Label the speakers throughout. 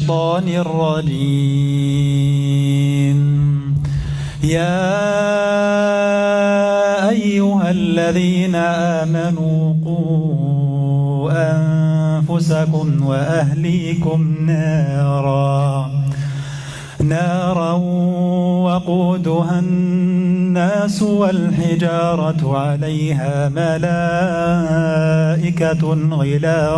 Speaker 1: الشيطان الرجيم. يا أيها الذين آمنوا قوا أنفسكم وأهليكم نارا وقودها الناس والحجارة عليها ملائكة غلاظ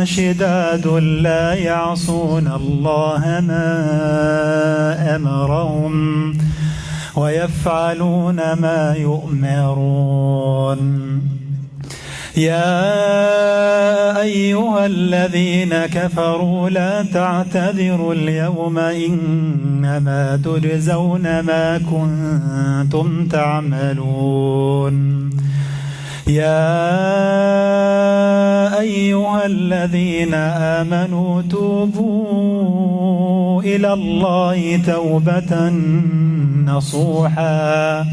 Speaker 1: شداد لا يعصون الله ما أمرهم ويفعلون ما يؤمرون. يا أيها الذين كفروا لا تعتذروا اليوم إنما تجزون ما كنتم تعملون. يا أيها الذين آمنوا توبوا إلى الله توبة نصوحا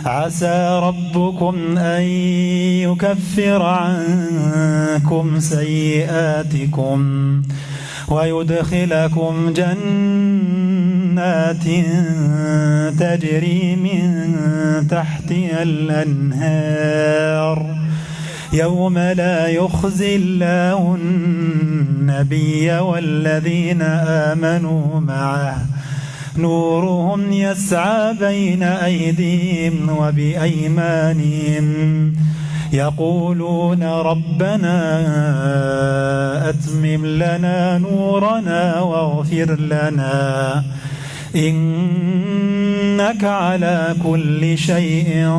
Speaker 1: عسى ربكم أن يكفر عنكم سيئاتكم ويدخلكم جنات تجري من تحتها الأنهار يوم لا يخزي الله النبي والذين آمنوا معه نورهم يسعى بين أيديهم وبأيمانهم يقولون ربنا أتمم لنا نورنا واغفر لنا إنك على كل شيء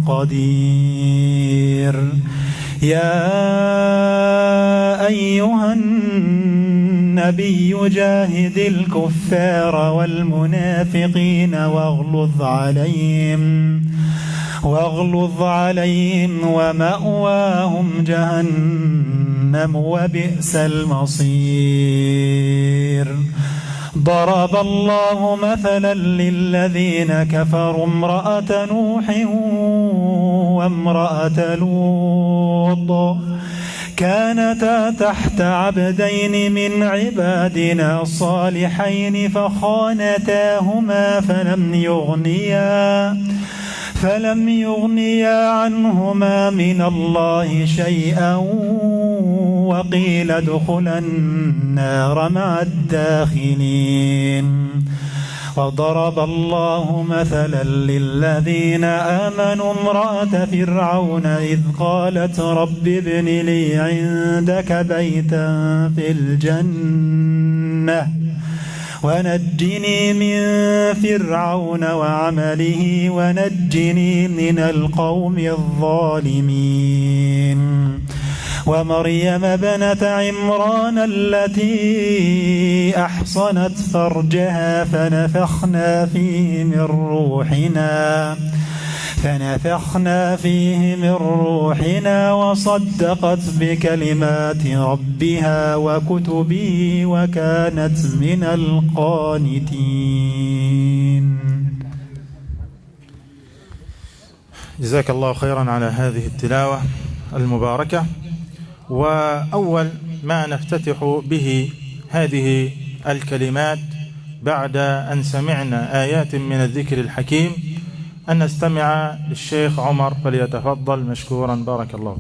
Speaker 1: قدير. يا أيها النبي جاهد الكفار والمنافقين واغلظ عليهم ومأواهم جهنم وبئس المصير. ضرب الله مثلا للذين كفروا امرأة نوح وامرأة لوط كانتا تحت عبدين من عبادنا صالحين فخانتاهما فلم يغنيا عنهما من الله شيئا وقيل ادخلا النار مع الداخلين. وضرب الله مثلا للذين آمنوا امرأة فرعون إذ قالت رب ابن لي عندك بيتا في الجنة ونجني من فرعون وعمله ونجني من القوم الظالمين. ومريم ابنة عمران التي أحصنت فرجها فنفخنا فيه من روحنا وصدقت بكلمات ربها وكتبه وكانت من القانتين.
Speaker 2: جزاك الله خيرا على هذه التلاوة المباركة. وأول ما نفتتح به هذه الكلمات بعد أن سمعنا آيات من الذكر الحكيم أن نستمع للشيخ عمر فليتفضل مشكورا بارك الله.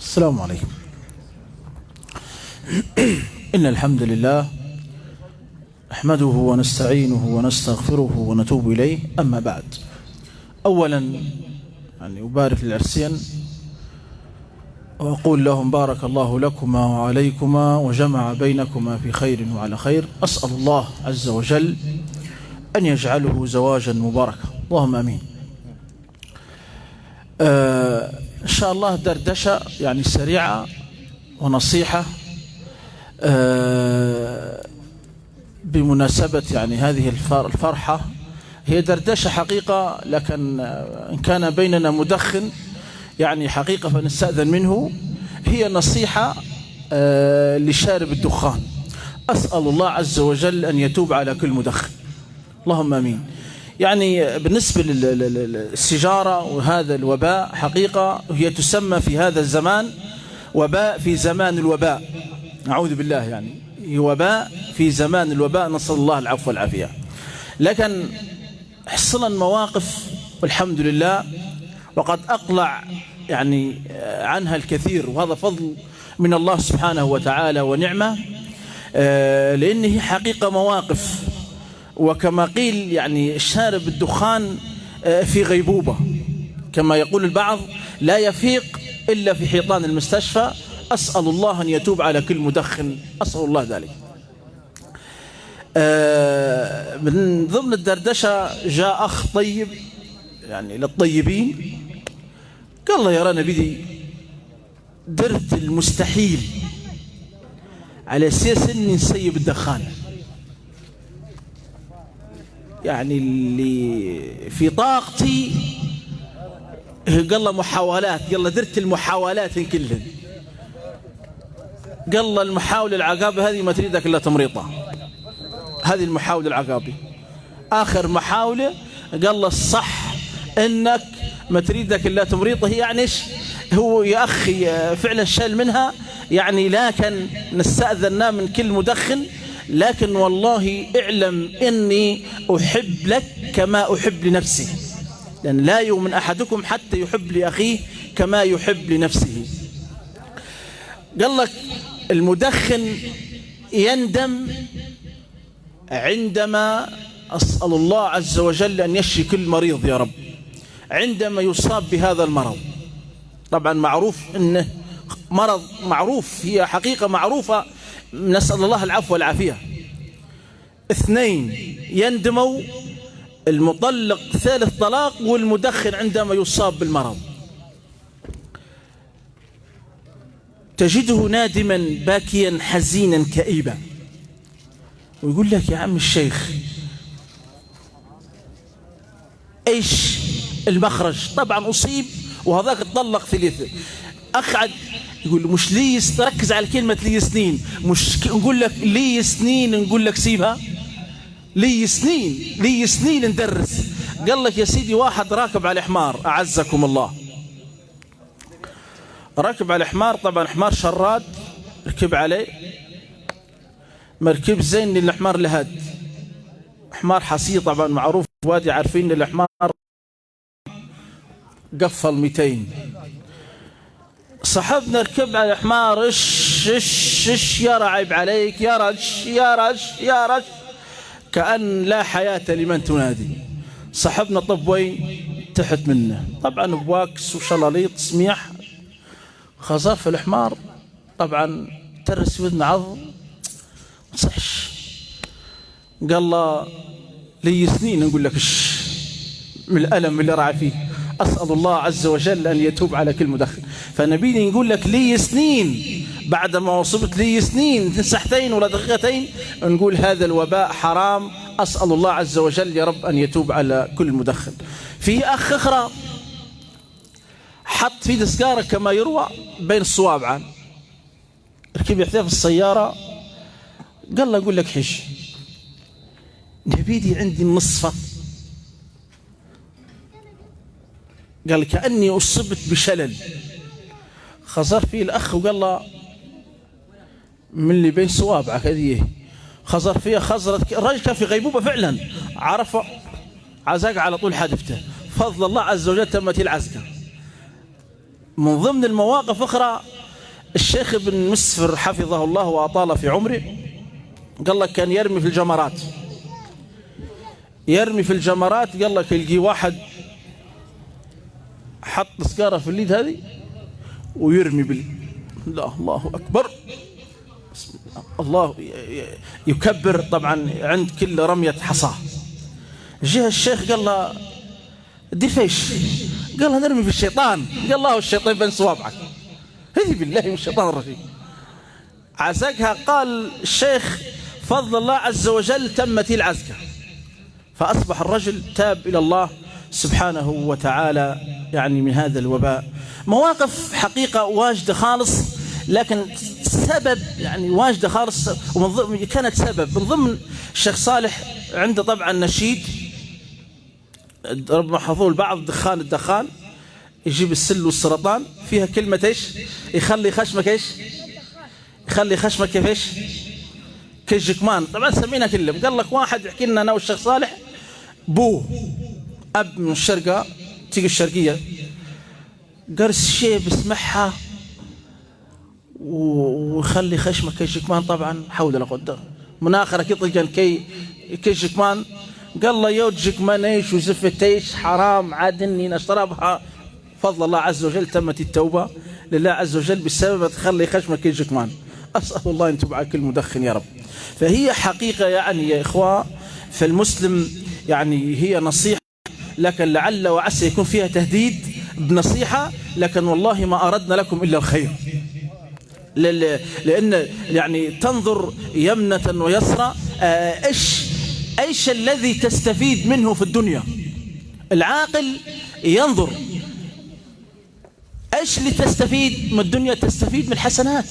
Speaker 3: السلام عليكم. إن الحمد لله نحمده ونستعينه ونستغفره ونتوب إليه. أما بعد، أولا يعني أبارك للعرسين وأقول لهم بارك الله لكما وعليكما وجمع بينكما في خير وعلى خير. أسأل الله عز وجل أن يجعله زواجا مباركا، اللهم أمين. إن شاء الله دردشة يعني سريعة ونصيحة بمناسبة يعني هذه الفرحة، هي دردشة حقيقة، لكن إن كان بيننا مدخن يعني حقيقة فنستأذن منه. هي نصيحة لشارب الدخان. أسأل الله عز وجل أن يتوب على كل مدخن، اللهم آمين. يعني بالنسبة للسيجارة وهذا الوباء حقيقة هي تسمى في هذا الزمان وباء في زمان الوباء، أعوذ بالله، يعني وباء في زمان الوباء، نسأل الله العفو والعافية. لكن حصلنا مواقف والحمد لله، وقد أقلع يعني عنها الكثير، وهذا فضل من الله سبحانه وتعالى ونعمة، لأنه حقيقة مواقف. وكما قيل يعني شارب الدخان في غيبوبة، كما يقول البعض لا يفيق إلا في حيطان المستشفى. أسأل الله أن يتوب على كل مدخن، أسأل الله ذلك. من ضمن الدردشة جاء أخ طيب يعني للطيبين، قال الله يرانا بدي درت المستحيل على أساس أني نسيب الدخان، يعني اللي في طاقتي. قال له محاولات، قال له درت المحاولات كلهن. قال له المحاولة العقابة هذه ما تريدك إلا تمريطة، هذه المحاولة العقابة آخر محاولة. قال له الصح إنك ما تريدك إلا تمريطة، هي يعني إيش هو يا أخي فعلا شال منها يعني. لكن نستأذنا من كل مدخن، لكن والله اعلم إني أحب لك كما أحب لنفسي، لأن لا يؤمن أحدكم حتى يحب لأخيه كما يحب لنفسه. قال لك المدخن يندم عندما، أسأل الله عز وجل أن يشفي كل مريض يا رب، عندما يصاب بهذا المرض. طبعا معروف أنه مرض معروف، هي حقيقة معروفة، نسأل الله العفو والعافية. 2 يندموا، المطلق 3 طلاق، والمدخن عندما يصاب بالمرض تجده نادما باكيا حزينا كئيبا، ويقول لك يا عم الشيخ ايش المخرج؟ طبعا اصيب وهذاك تطلق 3. اقعد يقول مش لي، ركز على كلمة لي سنين، مش نقول لك لي سنين نقول لك سيبها، لي سنين، لي سنين ندرس. قال لك يا سيدي واحد راكب على حمار، أعزكم الله، راكب على حمار، طبعا حمار شراد، ركب عليه مركب زين للحمار لهد، حمار حصي طبعا معروف وادي، عارفين الحمار قفل 200. صاحبنا ركب على حمار، اش يا رعيب عليك، يا رج يا رج يا رج، كأن لا حياة لمن تنادي. صاحبنا طب وين؟ تحت منه، طبعا بواكس وشلاليط سميح، خزر في الحمار، طبعا ترس ودن عض صحش. قال له لي سنين نقول لك من الألم اللي رعى فيه. أسأل الله عز وجل أن يتوب على كل مدخن. فنبيني نقول لك لي سنين، بعد ما وصلت لي سنين 2 ولا 2 دقيقتين نقول هذا الوباء حرام. أسأل الله عز وجل يا رب أن يتوب على كل مدخن. في أخ أخرى حط في دسكارة كما يروى بين الصوابع، ركب يحتاج في السيارة، قال له أقول لك حش نبيدي عندي النصفة، قال كأني أصبت بشلل. خزر فيه الأخ وقال له من اللي بين صوابعك هذه، خزر فيها خزرت. الرجل كان في غيبوبة فعلا، عرفه عزاق على طول حادفته، فضل الله عز وجل تمت العزقة. من ضمن المواقف أخرى الشيخ ابن مسفر حفظه الله وأطال في عمره، قال لك كان يرمي في الجمرات، يرمي في الجمرات، قال لك يلقي واحد حط سكارة في اليد هذه ويرمي لا الله أكبر، بسم الله يكبر طبعا عند كل رمية حصاه. جاء الشيخ قال له دي فيش؟ قال له نرمي في الشيطان. قال الله الشيطان بين صوابعك، هذه بالله من الشيطان الرجيم. عزقها. قال الشيخ بفضل الله عز وجل تمت العزكة، فأصبح الرجل تاب إلى الله سبحانه وتعالى يعني من هذا الوباء. مواقف حقيقة واجدة خالص، لكن سبب يعني واجدة خالص، كانت سبب من ضمن الشيخ صالح عنده طبعا نشيد ربما حفظوه البعض، الدخان يجيب السل والسرطان، فيها كلمة ايش؟ يخلي خشمك ايش؟ يخلي خشمك كيف ايش؟ كالجكمان. طبعا سمينا كلهم. قال لك واحد يحكي لنا انا والشيخ صالح بوه اب من الشرقة، تيجي الشرقية، قرص شيء بسمعها ويخلي خشمك كالجكمان. طبعا حول ولا قوة مناخرة كطجن كالجكمان. قال له يود جكمان ايش وزفت ايش حرام عاد اني نشربها. فضل الله عز وجل تمت التوبة لله عز وجل بسبب تخلي خشمك كالجكمان. أسأل الله أن يتوب على كل مدخن يا رب. فهي حقيقة يعني يا إخوة، فالمسلم يعني هي نصيحة، لكن لعل وعسى يكون فيها تهديد بنصيحة، لكن والله ما أردنا لكم إلا الخير، لأن يعني تنظر يمنة ويسرى. إيش الذي تستفيد منه في الدنيا؟ العاقل ينظر إيش اللي تستفيد من الدنيا؟ تستفيد من الحسنات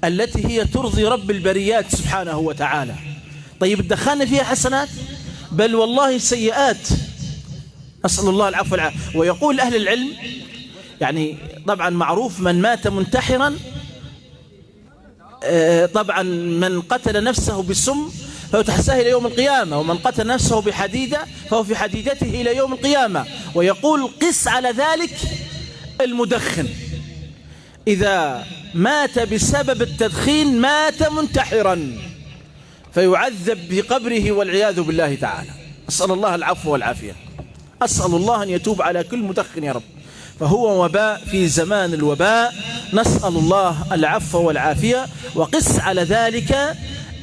Speaker 3: التي هي ترضي رب البريات سبحانه وتعالى. طيب الدخان فيها حسنات؟ بل والله سيئات، أسأل الله العفو والعافية. ويقول أهل العلم يعني طبعا معروف من مات منتحرا، طبعا من قتل نفسه بالسم فهو تحساه إلى يوم القيامة، ومن قتل نفسه بحديدة فهو في حديدته إلى يوم القيامة. ويقول قس على ذلك المدخن، إذا مات بسبب التدخين مات منتحرا فيعذب بقبره والعياذ بالله تعالى. أسأل الله العفو والعافية. أسأل الله أن يتوب على كل مدخن يا رب، فهو وباء في زمان الوباء. نسأل الله العفو والعافية. وقس على ذلك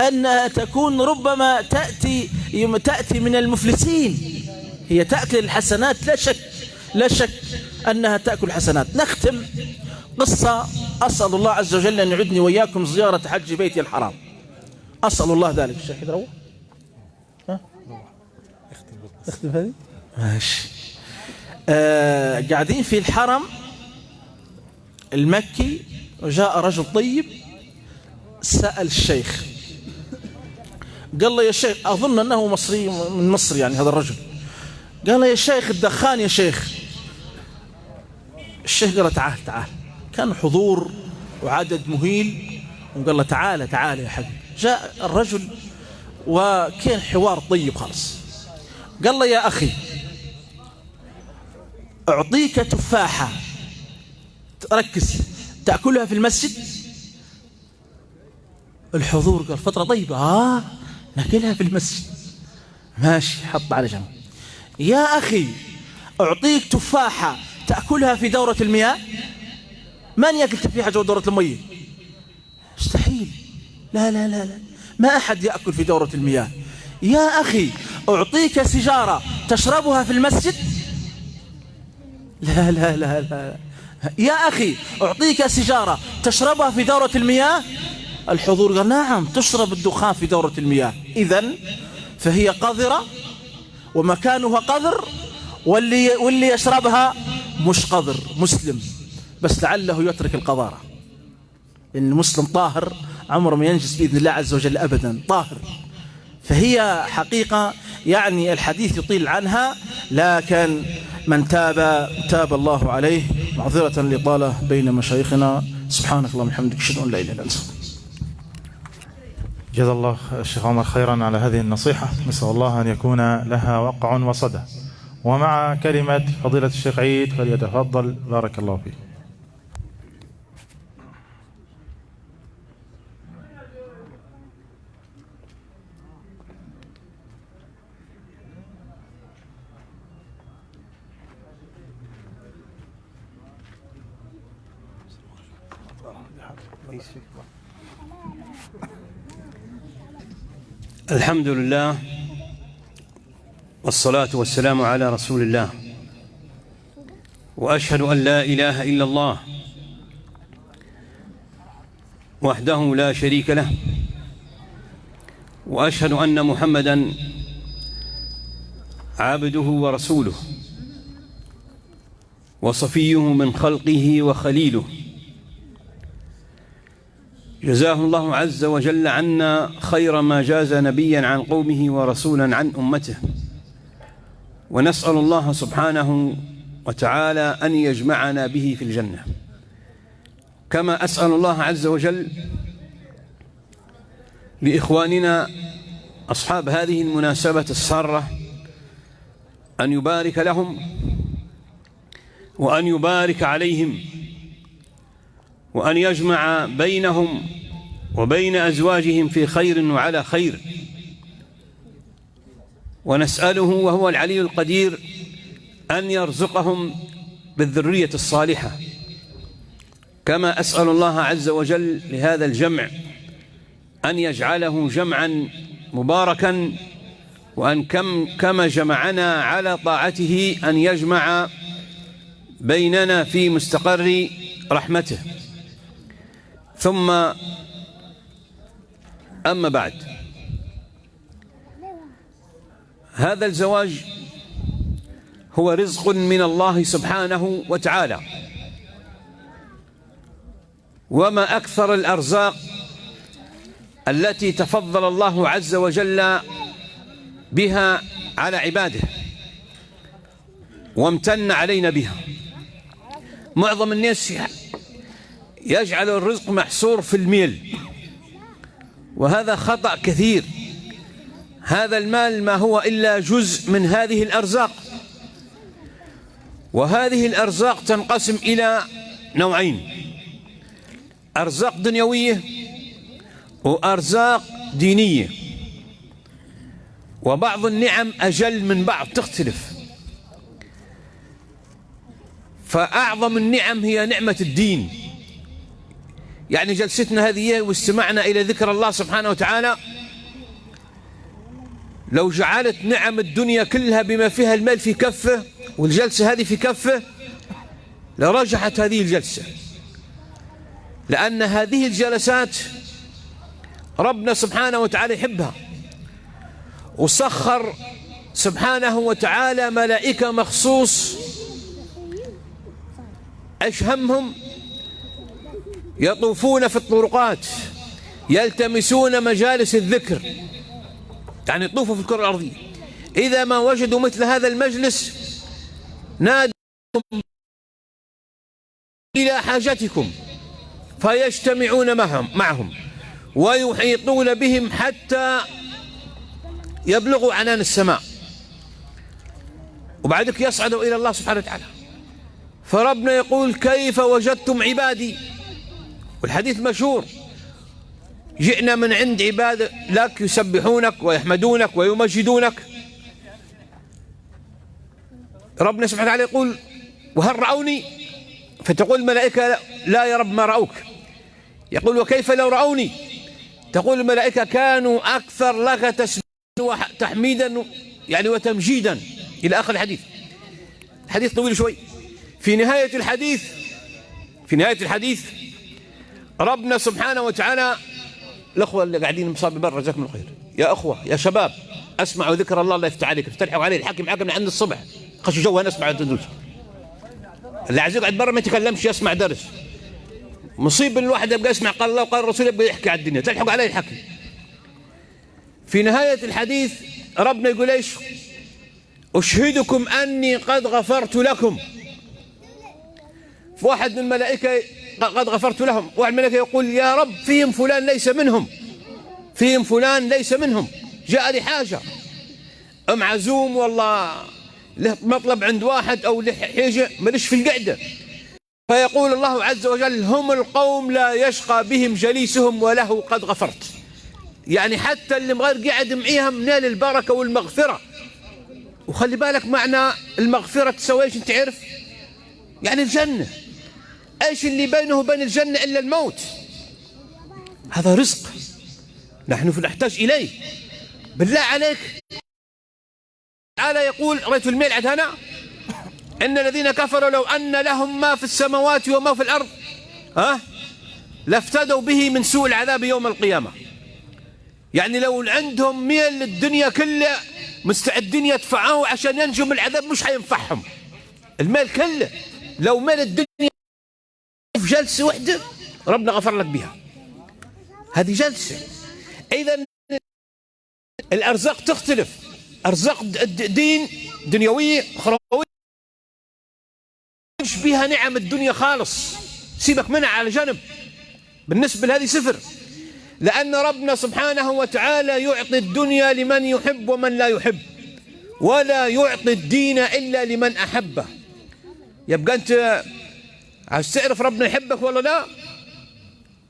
Speaker 3: أنها تكون ربما تأتي من المفلسين، هي تأكل الحسنات، لا شك أنها تأكل الحسنات. نختم قصة، أسأل الله عز وجل أن يعدني وإياكم زيارة حج بيتي الحرام، أسأل الله ذلك. الشيخ يدروح اختم هذه ماشي. قاعدين في الحرم المكي، وجاء رجل طيب سأل الشيخ، قال له يا شيخ، أظن أنه مصري من مصر يعني هذا الرجل، قال له يا شيخ الدخان يا شيخ. الشيخ قال له تعال. كان حضور وعدد مهيل، وقال له تعال يا حبيبي. جاء الرجل وكان حوار طيب خالص. قال له يا أخي أعطيك تفاحة، ركز، تأكلها في المسجد. الحضور قال فترة طيبة، نأكلها في المسجد ماشي، حط على جنب. يا أخي أعطيك تفاحة تأكلها في دورة المياه. من يأكل تفاحة جوا دورة المياه؟ مستحيل، لا ما أحد يأكل في دورة المياه. يا أخي أعطيك سيجارة تشربها في المسجد. لا. يا أخي أعطيك سيجارة تشربها في دورة المياه. الحضور قال نعم، تشرب الدخان في دورة المياه. إذن فهي قذرة ومكانها قذر، واللي يشربها مش قذر، مسلم، بس لعله يترك القذارة، لأن المسلم طاهر عمره ما ينجس بإذن الله عز وجل أبدا، طاهر. فهي حقيقة يعني الحديث يطيل عنها، لكن من تاب الله عليه. معذرة لطالة بين مشايخنا. سبحانك اللهم وبحمدك، أشهد أن لا إله إلا أنت.
Speaker 2: جزا الله الشيخ عمر خيرا على هذه النصيحة، نسأل الله أن يكون لها وقع وصدى. ومع كلمة فضيلة الشيخ عيد فليتفضل، بارك الله فيه.
Speaker 4: الحمد لله والصلاة والسلام على رسول الله، وأشهد أن لا إله إلا الله وحده لا شريك له، وأشهد أن محمدًا عبده ورسوله وصفيه من خلقه وخليله، جزاه الله عز وجل عنا خير ما جاز نبيا عن قومه ورسولا عن أمته، ونسأل الله سبحانه وتعالى أن يجمعنا به في الجنة. كما أسأل الله عز وجل لإخواننا أصحاب هذه المناسبة السارة أن يبارك لهم وأن يبارك عليهم، وأن يجمع بينهم وبين أزواجهم في خير وعلى خير، ونسأله وهو العلي القدير أن يرزقهم بالذرية الصالحة. كما أسأل الله عز وجل لهذا الجمع أن يجعله جمعا مباركا، وأن كما جمعنا على طاعته أن يجمع بيننا في مستقر رحمته. ثم أما بعد، هذا الزواج هو رزق من الله سبحانه وتعالى، وما أكثر الأرزاق التي تفضل الله عز وجل بها على عباده وامتن علينا بها. معظم الناس يجعل الرزق محصور في الميل، وهذا خطأ كثير. هذا المال ما هو إلا جزء من هذه الأرزاق، وهذه الأرزاق تنقسم إلى نوعين: أرزاق دنيوية وأرزاق دينية، وبعض النعم أجل من بعض تختلف. فأعظم النعم هي نعمة الدين، يعني جلستنا هذه واستمعنا إلى ذكر الله سبحانه وتعالى، لو جعلت نعم الدنيا كلها بما فيها المال في كفه والجلسة هذه في كفه لرجحت هذه الجلسة، لأن هذه الجلسات ربنا سبحانه وتعالى يحبها، وسخر سبحانه وتعالى ملائكة مخصوص أشهمهم يطوفون في الطرقات يلتمسون مجالس الذكر، يعني يطوفوا في الكرة الأرضية، إذا ما وجدوا مثل هذا المجلس نادوا إلى حاجتكم فيجتمعون معهم ويحيطون بهم حتى يبلغوا عنان السماء، وبعدك يصعدوا إلى الله سبحانه وتعالى. فربنا يقول: كيف وجدتم عبادي؟ والحديث مشهور: جئنا من عند عباد لك يسبحونك ويحمدونك ويمجدونك. ربنا سبحانه وتعالى يقول: وهل رأوني؟ فتقول الملائكة: لا يا رب ما رأوك. يقول: وكيف لو رأوني؟ تقول الملائكة: كانوا أكثر لك تسبيحا وتحميدا يعني وتمجيدا، إلى آخر الحديث. الحديث طويل شوي. في نهاية الحديث ربنا سبحانه وتعالى، الأخوة اللي قاعدين مصاب برا جزاكم الله خير، يا أخوة يا شباب أسمعوا ذكر الله، الله يفتح عليك، تلحقوا عليه الحكي معاكم من عند الصبح، خشوا جوها نسمع الدروس. اللي عايز يقعد برا ما يتكلمش يسمع درس، مصيب الواحد يبقى يسمع قال الله وقال الرسول يبقى يحكي على الدنيا، تلحقوا عليه الحكي. في نهاية الحديث ربنا يقول ايش؟ أشهدكم أني قد غفرت لكم. واحد من الملائكة قد غفرت لهم، واحد من الملائكة يقول: يا رب فيهم فلان ليس منهم، جاء لي حاجة معزوم والله له مطلب عند واحد أو له حاجة مليش في القعدة. فيقول الله عز وجل: هم القوم لا يشقى بهم جليسهم وله قد غفرت. يعني حتى اللي مغير قاعد معيهم نال البركة والمغفرة. وخلي بالك معنى المغفرة تسوي ايش؟ انت عارف؟ يعني الجنة. ايش اللي بينه وبين الجنة إلا الموت؟ هذا رزق نحن نحتاج إليه. بالله عليك تعالى يقول: رأيت الميل عد هنا إن الذين كفروا لو أن لهم ما في السماوات وما في الأرض لافتدوا به من سوء العذاب يوم القيامة. يعني لو عندهم ميل للدنيا كلها مستعدين يدفعوه عشان ينجوا من العذاب مش حينفعهم المال كله. لو مال الدنيا في جلسة واحدة ربنا غفر لك بها، هذه جلسة. إذا الأرزاق تختلف، أرزاق دين دنيوية أخروية مش بها نعم الدنيا خالص، سيبك منها على جنب، بالنسبة لهذه صفر. لأن ربنا سبحانه وتعالى يعطي الدنيا لمن يحب ومن لا يحب، ولا يعطي الدين إلا لمن أحبه. يبقى أنت عايز تعرف ربنا يحبك ولا لا؟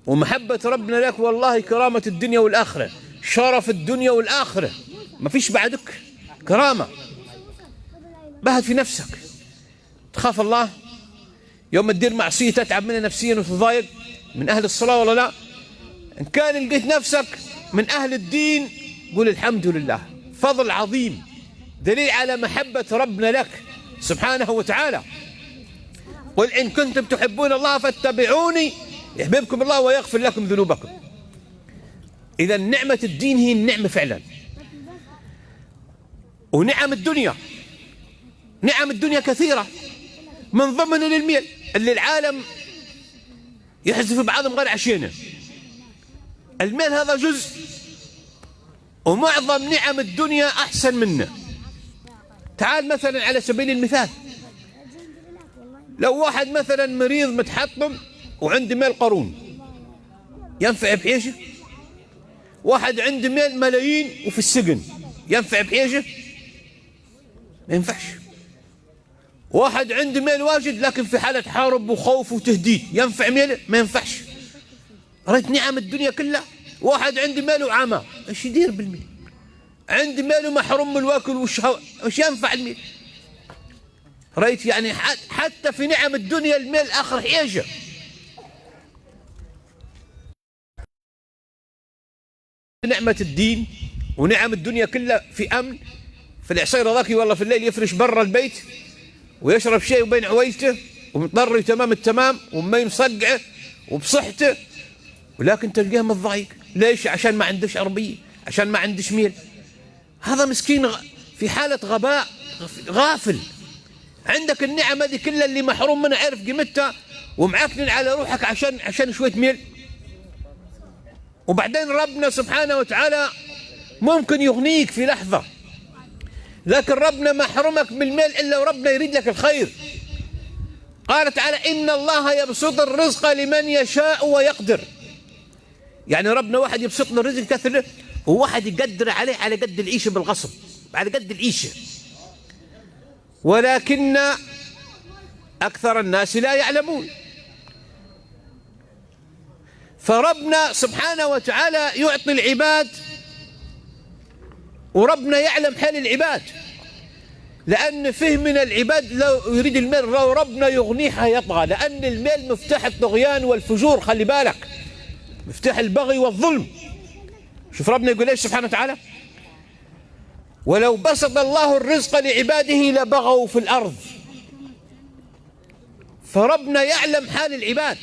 Speaker 4: ومحبة ربنا لك والله كرامة الدنيا والآخرة، شرف الدنيا والآخرة، ما فيش بعدك كرامة. بهد في نفسك، تخاف الله يوم تدير معصية تتعب منها نفسيا وتضايق، من أهل الصلاة ولا لا؟ إن كان لقيت نفسك من أهل الدين قول الحمد لله، فضل عظيم، دليل على محبة ربنا لك سبحانه وتعالى. قل إن كنتم تحبون الله فاتبعوني يحببكم الله ويغفر لكم ذنوبكم. إذا نعمة الدين هي النعمة فعلا. ونعم الدنيا، نعم الدنيا كثيرة، من ضمن الميل اللي العالم يحذف بعضهم غير عشينه. المال هذا جزء، ومعظم نعم الدنيا أحسن منه. تعال مثلا على سبيل المثال، لو واحد مثلا مريض متحطم وعنده مال قارون ينفع بحيشه؟ واحد عنده مال ملايين وفي السجن ينفع بحيشه؟ ما ينفعش. واحد عنده مال واجد لكن في حالة حرب وخوف وتهديد ينفع ماله؟ ما ينفعش. رأيت نعم الدنيا كلها. واحد عنده ماله عمى ايش يدير بالمال؟ عنده ماله محروم من الواكل والشهوة ايش ينفع المال؟ رأيت يعني حتى في نعم الدنيا المال آخر حياجة. نعمة الدين ونعم الدنيا كلها في أمن. في العصير ذاك والله في الليل يفرش برا البيت ويشرب شيء وبين عويته ومضطر تمام التمام وما مصقعه وبصحته، ولكن تلقاه متضايق. ليش؟ عشان ما عندش عربية، عشان ما عندش ميل. هذا مسكين في حالة غباء غافل. عندك النعم هذه كلها اللي محروم منها عارف قيمتها ومعكنن على روحك عشان شوية ميل. وبعدين ربنا سبحانه وتعالى ممكن يغنيك في لحظة، لكن ربنا ما حرمك من المال إلا وربنا يريد لك الخير. قال تعالى إن الله يبسط الرزق لمن يشاء ويقدر. يعني ربنا واحد يبسط له الرزق كثر وواحد يقدر عليه على قد العيشة بالغصب، على قد العيشة. ولكن أكثر الناس لا يعلمون. فربنا سبحانه وتعالى يعطي العباد وربنا يعلم حال العباد، لأن فيه من العباد لو يريد المال لو ربنا يغنيه حيطغى، لأن المال مفتاح الطغيان والفجور. خلي بالك، مفتاح البغي والظلم. شوف ربنا يقول ايش سبحانه وتعالى؟ ولو بسط الله الرزق لعباده لبغوا في الأرض. فربنا يعلم حال العباد.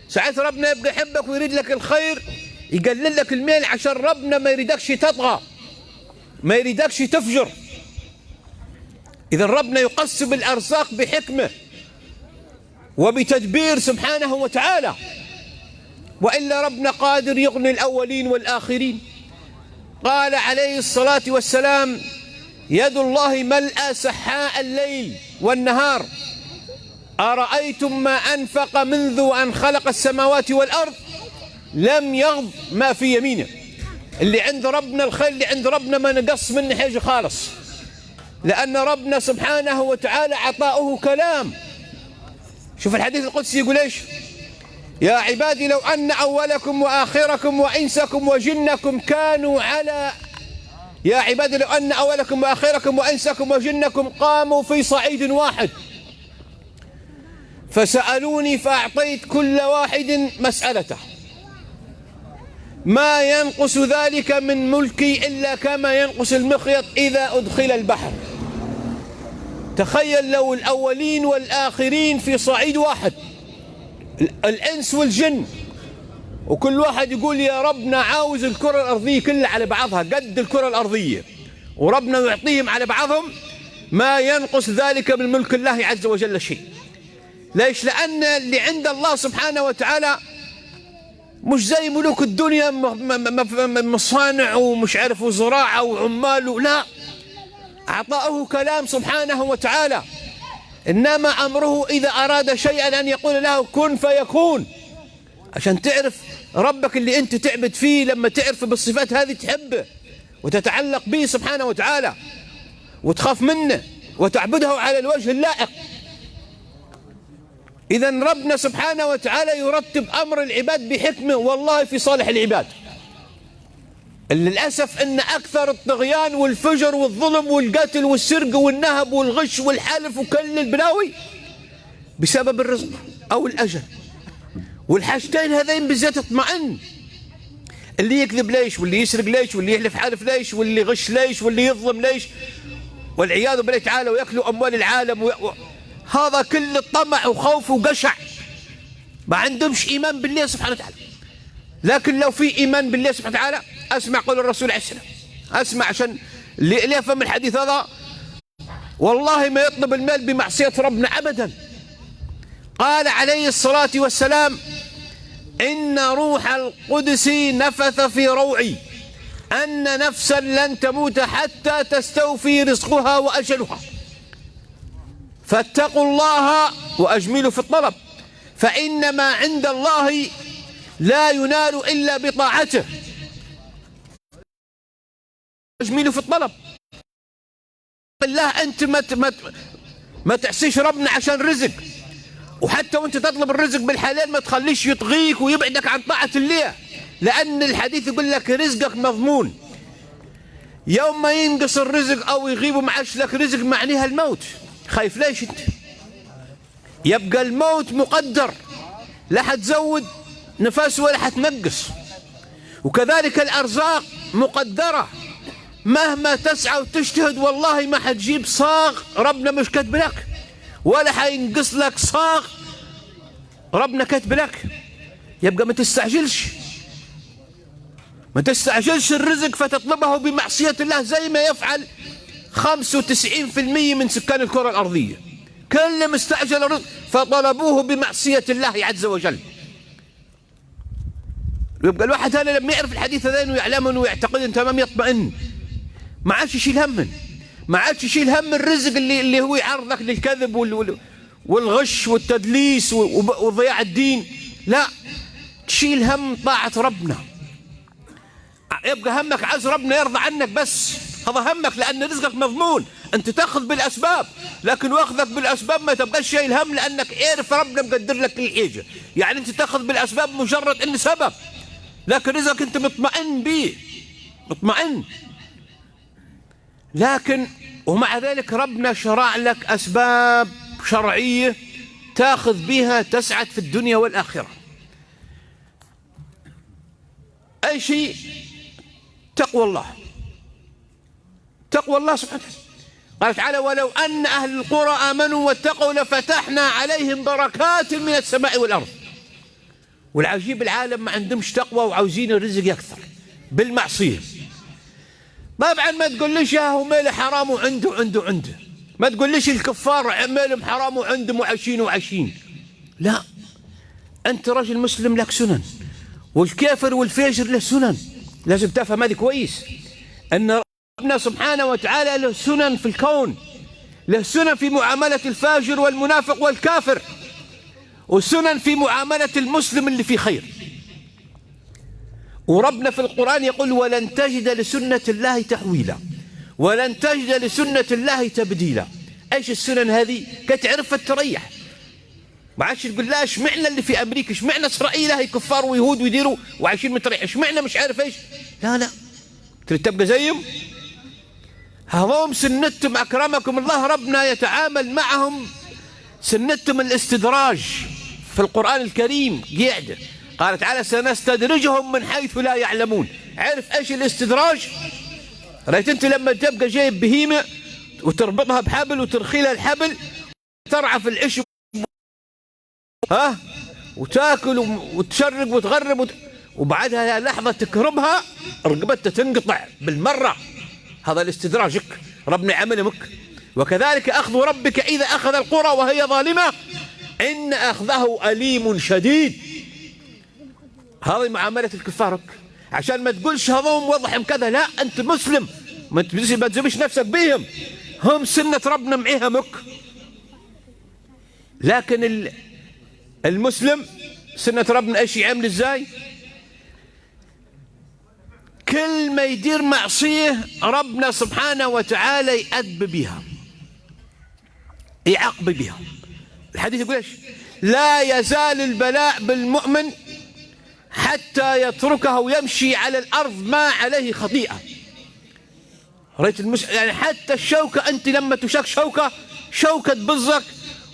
Speaker 4: ساعات ربنا يبقى يحبك ويريد لك الخير يقلل لك المال عشان ربنا ما يريدكش تطغى، ما يريدكش تفجر. إذا ربنا يقسم الأرزاق بحكمة وبتدبير سبحانه وتعالى، وإلا ربنا قادر يغني الأولين والآخرين. قال عليه الصلاة والسلام يد الله ملأى سحاء الليل والنهار، أرأيتم ما أنفق منذ أن خلق السماوات والأرض لم يغض ما في يمينه. اللي عند ربنا الخير اللي عند ربنا ما نقص منه حاجة خالص، لأن ربنا سبحانه وتعالى عطاؤه كلام. شوف الحديث القدسي يقول ايش؟ يا عبادي لو أن أولكم وآخركم وإنسكم وجنكم كانوا على يا عبادي لو أن أولكم وآخركم وإنسكم وجنكم قاموا في صعيد واحد فسألوني فأعطيت كل واحد مسألته ما ينقص ذلك من ملكي إلا كما ينقص المخيط إذا أدخل البحر. تخيل لو الأولين والآخرين في صعيد واحد، الإنس والجن، وكل واحد يقول يا ربنا عاوز الكرة الأرضية كلها على بعضها قد الكرة الأرضية، وربنا يعطيهم على بعضهم ما ينقص ذلك من ملك الله عز وجل شيء. ليش؟ لأن اللي عند الله سبحانه وتعالى مش زي ملوك الدنيا مصانع ومش عارف وزراعة وعمال، لا، أعطاه كلام سبحانه وتعالى، إنما أمره إذا أراد شيئا أن يقول له كن فيكون، عشان تعرف ربك اللي أنت تعبد فيه. لما تعرف بالصفات هذه تحبه وتتعلق به سبحانه وتعالى وتخاف منه وتعبده على الوجه اللائق. إذا ربنا سبحانه وتعالى يرتب أمر العباد بحكمة والله في صالح العباد. للأسف أن أكثر الطغيان والفجر والظلم والقتل والسرقة والنهب والغش والحلف وكل البلاوي بسبب الرزق أو الأجل، والحاجتين هذين بالذات اطمئن. اللي يكذب ليش، واللي يسرق ليش، واللي يحلف حلف ليش، واللي يغش ليش، واللي يظلم ليش، والعياذ بالله تعالى، ويأكلوا أموال العالم هذا كل طمع وخوف وقشع، ما عندهمش إيمان بالله سبحانه وتعالى. لكن لو في إيمان بالله سبحانه وتعالى أسمع قول الرسول عليه السلام، أسمع عشان اللي يفهم الحديث هذا والله ما يطلب المال بمعصية ربنا أبدا. قال عليه الصلاة والسلام إن روح القدس نفث في روعي أن نفسا لن تموت حتى تستوفي رزقها وأجلها، فاتقوا الله وأجملوا في الطلب، فإن ما عند الله لا ينال إلا بطاعته. أجملوا في الطلب بالله، أنت ما تعصيش ربنا عشان رزق، وحتى وانت تطلب الرزق بالحلال ما تخليش يطغيك ويبعدك عن طاعة الله، لأن الحديث يقول لك رزقك مضمون. يوم ما ينقص الرزق أو يغيب ومعاش لك رزق معنيها الموت. خايف ليش انت؟ يبقى الموت مقدر، لا حتزود نفس ولا حتنقص. وكذلك الأرزاق مقدرة، مهما تسعى وتجتهد والله ما حتجيب صاغ ربنا مش كاتب لك، ولا حينقص لك صاغ ربنا كاتب لك. يبقى ما تستعجلش الرزق فتطلبه بمعصية الله، زي ما يفعل 95% من سكان الكرة الأرضية، كل مستعجل الرزق فطلبوه بمعصية الله عز وجل. يبقى الواحد هذا لما يعرف الحديث هذين ويعلمه ويعتقد تمام يطمئن، ما عادش يشيل هم، ما عادش يشيل هم الرزق اللي هو يعرضك للكذب والغش والتدليس وضياع الدين، لا، تشيل هم طاعة ربنا. يبقى همك عايز ربنا يرضى عنك بس، هذا همك، لأن رزقك مضمون. أنت تأخذ بالأسباب، لكن واخذك بالأسباب ما تبقاش شايل هم، لأنك عارف ربنا مقدر لك كل حاجة. يعني أنت تأخذ بالأسباب مجرد إن سبب، لكن رزقك أنت مطمئن به، مطمئن. لكن ومع ذلك ربنا شرع لك أسباب شرعية تأخذ بها تسعد في الدنيا والآخرة. أي شيء؟ تقوى الله، تقوى الله سبحانه وتعالى. قال تعالى ولو أن أهل القرى آمنوا واتقوا لفتحنا عليهم بركات من السماء والأرض. والعجيب العالم ما عندهمش تقوى وعاوزين الرزق يكثر بالمعصية. طبعا ما تقوليش هو ماله حرام وعنده، ما تقوليش الكفار مالهم حرام وعندهم وعايشين، لا، أنت رجل مسلم لك سنن، والكافر والفاجر له سنن. لازم تفهم هذه كويس، أن ربنا سبحانه وتعالى له سنن في الكون، له سنن في معاملة الفاجر والمنافق والكافر، وسنن في معاملة المسلم اللي في خير. وربنا في القرآن يقول ولن تجد لسنة الله تحويلا، ولن تجد لسنة الله تبديلا. ايش السنن هذه؟ كتعرف تريح، ما عادش تقول لا اشمعنا اللي في امريكا، اشمعنا اسرائيل هي كفار ويهود ويديروا وعايشين متريح، اشمعنا مش عارف ايش، لا تريد تبقى زيهم. هذوم سنتهم اكرمكم الله ربنا يتعامل معهم سنتهم الاستدراج في القرآن الكريم قاعدة. قال تعالى سنستدرجهم من حيث لا يعلمون. عرف ايش الاستدراج؟ رأيت انت لما تبقى جايب بهيمة وتربطها بحبل وترخيلها الحبل ترعى في العش وتاكل وتشرق وتغرب وبعدها لحظة تكرمها رقبتها تنقطع بالمرة. هذا الاستدراجك ربنا يعملهمك. وكذلك أخذ ربك إذا أخذ القرى وهي ظالمة إن أخذه أليم شديد. هذه معاملة الكفار، عشان ما تقولش هذوم وضحهم كذا، لا أنت مسلم ما تزمش نفسك بهم، هم سنة ربنا معيهمك. لكن المسلم سنة ربنا ايش يعمل ازاي؟ كل ما يدير معصية ربنا سبحانه وتعالى يأدب بها، يعاقب بها. الحديث يقول ايش؟ لا يزال البلاء بالمؤمن حتى يتركه ويمشي على الأرض ما عليه خطيئة. رأيت يعني حتى الشوكة، أنت لما تشك شوكة تبزك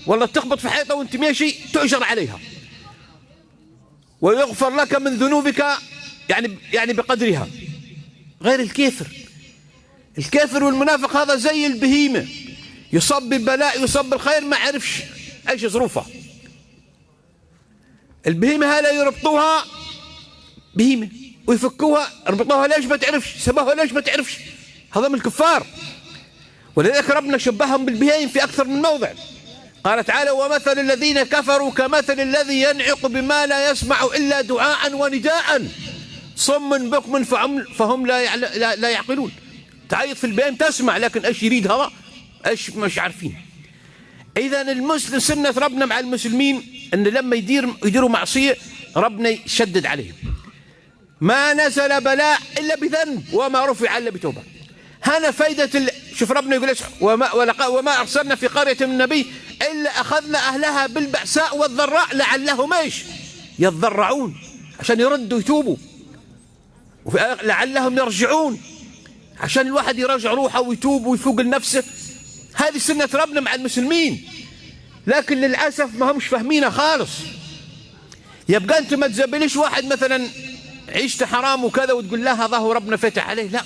Speaker 4: ولا تخبط في حيطة وأنت ماشي تؤجر عليها، ويغفر لك من ذنوبك يعني بقدرها. غير الكافر والمنافق هذا زي البهيمة، يصب بالبلاء يصب بالخير ما عرفش ايش ظروفها. البهيمة هلا يربطوها بهيمة ويفكوها، ربطوها ليش ما تعرفش، سبوها ليش ما تعرفش. هذا من الكفار. ولذلك ربنا شبههم بالبهيم في أكثر من موضع. قال تعالى ومثل الذين كفروا كمثل الذي ينعق بما لا يسمع إلا دعاء ونداء صم بكم فهم لا يعقلون. تعيط في البهيم تسمع لكن ايش يريد هذا ايش مش عارفين. إذا المسلم سنة ربنا مع المسلمين أن لما يديروا معصية ربنا يشدد عليهم. ما نزل بلاء إلا بذنب وما رفع إلا بتوبة. هنا فايدة شوف ربنا يقول ايش؟ وما أرسلنا في قرية من نبي إلا أخذنا أهلها بالبأساء والضراء لعلهم ايش؟ يتضرعون، عشان يردوا يتوبوا، لعلهم يرجعون، عشان الواحد يراجع روحه ويتوب ويفوق لنفسه. هذه سنة ربنا مع المسلمين. لكن للأسف ما همش فاهمينها خالص. يبقى أنت ما تزبليش واحد مثلا عيشت حرام وكذا وتقول لا هذا هو ربنا فتح عليه، لا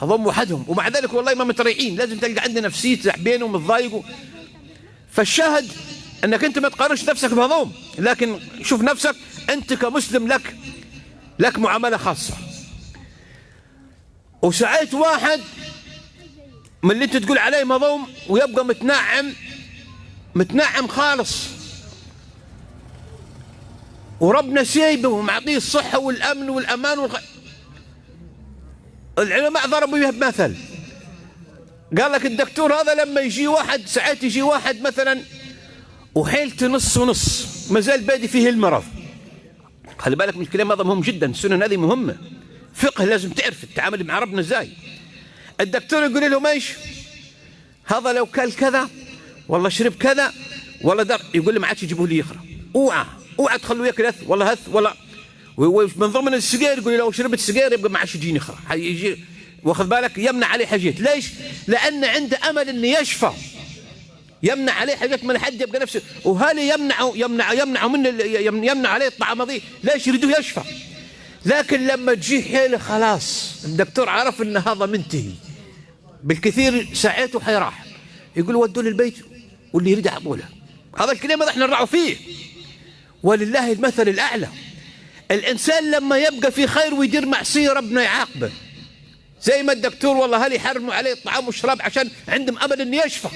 Speaker 4: هذهم وحدهم، ومع ذلك والله ما متريحين. لازم تلقى عندنا نفسية زعبين ومتضايقوا. فالشاهد أنك أنت ما تقارنش نفسك بهذوم، لكن شوف نفسك أنت كمسلم لك معاملة خاصة. وساعات واحد من اللي انت تقول عليه مظلوم ويبقى متنعم خالص، وربنا سايبه ومعطيه الصحة والأمن والأمان العلماء ضربوا به بمثل. قال لك الدكتور هذا لما يجي واحد، ساعات يجي واحد مثلا وحيلته نص ونص ما زال بادي فيه المرض. خلي بالك من الكلام هذا مهم جدا، السنن هذه مهمة، فقه لازم تعرف التعامل مع ربنا ازاي. الدكتور يقول لهم ايش؟ هذا لو كل كذا والله شرب كذا والله در، يقول لي ما عادش يجيبوه لي يقرا، اوعى تخلوه ياكل هث ولا هث ولا. ومن ضمن السجاير يقول لي لو شربت سجاير يبقى ما عادش يجيني يقرا، حيجي واخذ بالك يمنع عليه حاجات. ليش؟ لان عنده امل انه يشفى، يمنع عليه حاجات من حد يبقى نفسه. وهل يمنع عليه الطعام ذي ليش؟ يريدوه يشفى. لكن لما تجي حيله خلاص الدكتور عرف ان هذا منتهي، بالكثير ساعته حيراح، يقول ودوا للبيت واللي يريد يعطوله. هذا الكلام هذا احنا نرعوا فيه، ولله المثل الاعلى. الانسان لما يبقى في خير ويدير معصيه ربنا يعاقبه، زي ما الدكتور والله هل يحرموا عليه الطعام والشراب عشان عندهم امل انه يشفى،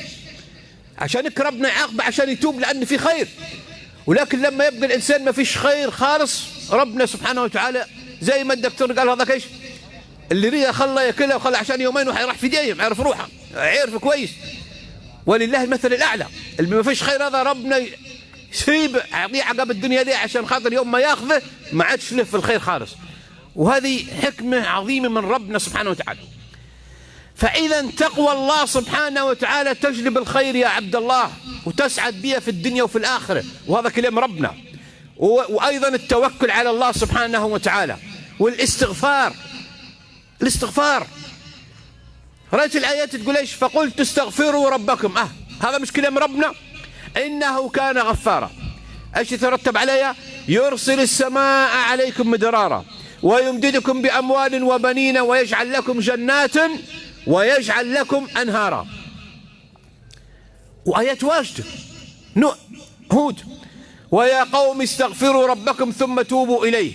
Speaker 4: عشان ربنا يعاقبه عشان يتوب لان في خير. ولكن لما يبقى الانسان ما فيش خير خالص ربنا سبحانه وتعالى زي ما الدكتور قال هذاك ايش؟ اللي يريد خلى ياكلها وخلى عشان يومين وحيروح في دايم، عرف روحه، عرف كويس. ولله المثل الاعلى. اللي ما فيش خير هذا ربنا يسيب يعطيه عقب الدنيا دي عشان خاطر يوم ما ياخذه ما عادش له في الخير خالص. وهذه حكمه عظيمه من ربنا سبحانه وتعالى. فاذا تقوى الله سبحانه وتعالى تجلب الخير يا عبد الله، وتسعد بها في الدنيا وفي الاخره، وهذا كلام ربنا. وايضا التوكل على الله سبحانه وتعالى، والاستغفار. رأيت الآيات تقول ايش؟ فقلت استغفروا ربكم. هذا مش كلام ربنا؟ إنه كان غفارا. ايش يترتب عليها؟ يرسل السماء عليكم مدرارا ويمددكم بأموال وبنين ويجعل لكم جنات ويجعل لكم أنهارا. وآيات واجدة. هود ويا قوم استغفروا ربكم ثم توبوا إليه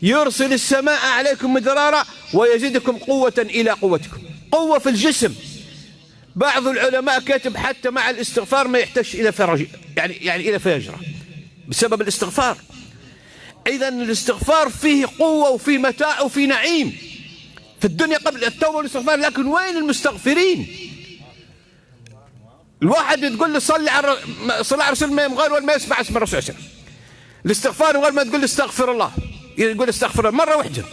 Speaker 4: يرسل السماء عليكم مدرارا ويزيدكم قوة إلى قوتكم. قوة في الجسم. بعض العلماء كتب حتى مع الاستغفار ما يحتاج إلى فرج، يعني إلى فجرة بسبب الاستغفار. إذا الاستغفار فيه قوة وفيه متاع وفيه نعيم في الدنيا قبل التوبة والاستغفار. لكن وين المستغفرين؟ الواحد تقول له صلي على الرسول ما يمغار ولا ما يسمع اسم الرسول عشان الاستغفار، غير ما تقول استغفر الله يقول استغفر الله مرة واحدة.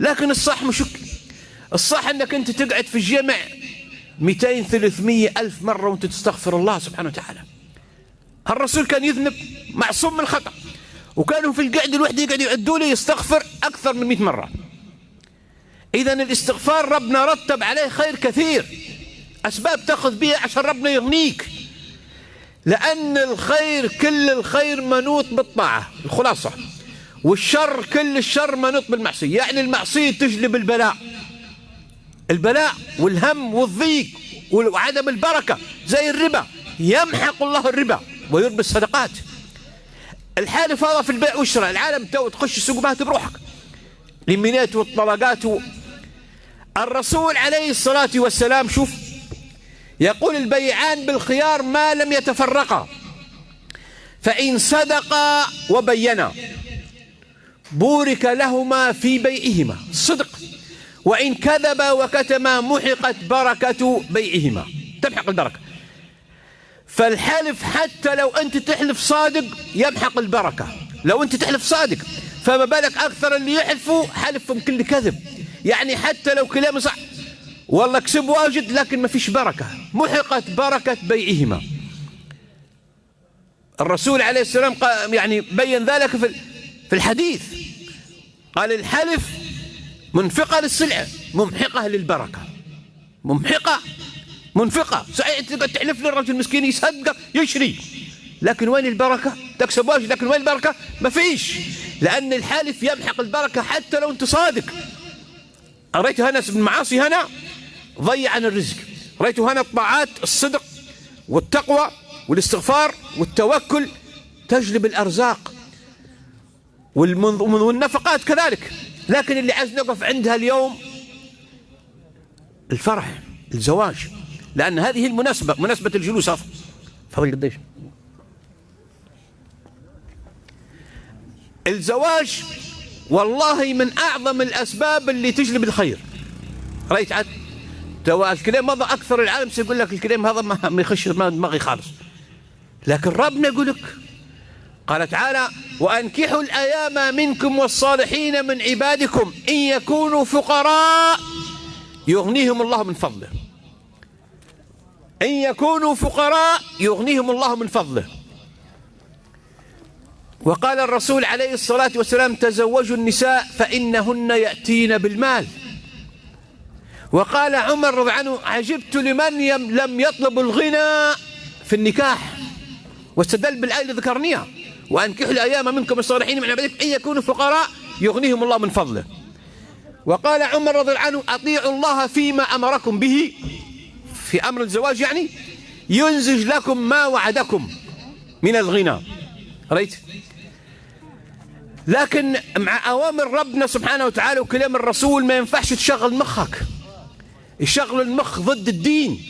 Speaker 4: لكن الصح مش الصح انك انت تقعد في الجامع 200 300 ألف مرة وانت تستغفر الله سبحانه وتعالى. الرسول كان يذنب معصوم من الخطأ، وكانوا في القعدة الوحدة يقعد يعدوا له يستغفر أكثر من 100 مرة. إذا الاستغفار ربنا رتب عليه خير كثير، أسباب تأخذ بها عشان ربنا يغنيك. لأن الخير كل الخير منوط بالطاعة الخلاصة، والشر كل الشر منوط بالمعصية. يعني المعصية تجلب البلاء والهم والضيق وعدم البركة. زي الربا، يمحق الله الربا ويربي الصدقات. الحالف هذا في البيع والشراء، العالم تو تخش السوق ما بروحك، اليمينات والطلقات الرسول عليه الصلاة والسلام شوف يقول البيعان بالخيار ما لم يتفرقا، فإن صدقا وبينا بورك لهما في بيعهما الصدق، وإن كذبا وكتما محقت بركة بيعهما، تمحق البركة. فالحلف حتى لو أنت تحلف صادق يمحق البركة، لو أنت تحلف صادق، فما بالك أكثر اللي يحلفوا حلفهم كل كذب. يعني حتى لو كلامه صح والله كسب واجد لكن ما فيش بركة، محقت بركة بيعهما. الرسول عليه السلام يعني بين ذلك في الحديث، قال الحلف منفقة للسلعة ممحقة للبركة. منفقة صحيح تقعد تحلف للرجل المسكين يصدق يشري، لكن وين البركة؟ تكسب واجد لكن وين البركة؟ ما فيش، لأن الحالف يمحق البركة حتى لو أنت صادق. رأيت هنا بالمعاصي هنا ضيع عن الرزق، رأيت هنا الطاعات الصدق والتقوى والاستغفار والتوكل تجلب الأرزاق والنفقات كذلك. لكن اللي عايز نقف عندها اليوم الفرح، الزواج، لأن هذه المناسبة، مناسبة الجلوس. فضل قديش الزواج والله من أعظم الأسباب اللي تجلب الخير. رأيت عاد الكلام هذا أكثر العالم سيقول لك الكلام هذا ما يخش دماغي خالص، لكن ربنا يقول لك قال تعالى وأنكحوا الأيام منكم والصالحين من عبادكم إن يكونوا فقراء يغنيهم الله من فضله. إن يكونوا فقراء يغنيهم الله من فضله. وقال الرسول عليه الصلاة والسلام تزوجوا النساء فإنهن يأتين بالمال. وقال عمر رضي عنه عجبت لمن لم يطلب الغنى في النكاح، واستدل بالآية اللي ذكرناها وأنكحوا الأيام منكم الصالحين من عبادكم إن يكونوا فقراء يغنيهم الله من فضله. وقال عمر رضي عنه أطيعوا الله فيما أمركم به في أمر الزواج، يعني ينزج لكم ما وعدكم من الغنى. رأيت؟ لكن مع أوامر ربنا سبحانه وتعالى وكلام الرسول ما ينفعش تشغل مخك. يشغل المخ ضد الدين.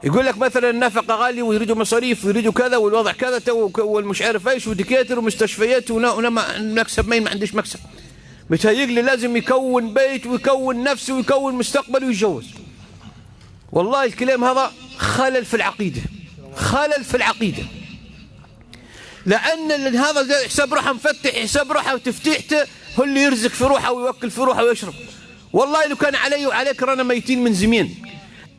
Speaker 4: يقول لك مثلا النفقة غالية ويريدوا مصاريف ويريدوا كذا والوضع كذا والمش عارف ايش ودكاتر ومستشفيات مكسب ما عنديش مكسب. متهيأ لي لازم يكون بيت ويكون نفسه ويكون مستقبل ويتجوز. والله الكلام هذا خلل في العقيدة، خلل في العقيدة. لأن هذا حساب روحه مفتح، حساب روحه وتفتيحته هو اللي يرزق في روحه ويوكل في روحه ويشرب. والله لو كان علي وعليك رانا ميتين من زمين.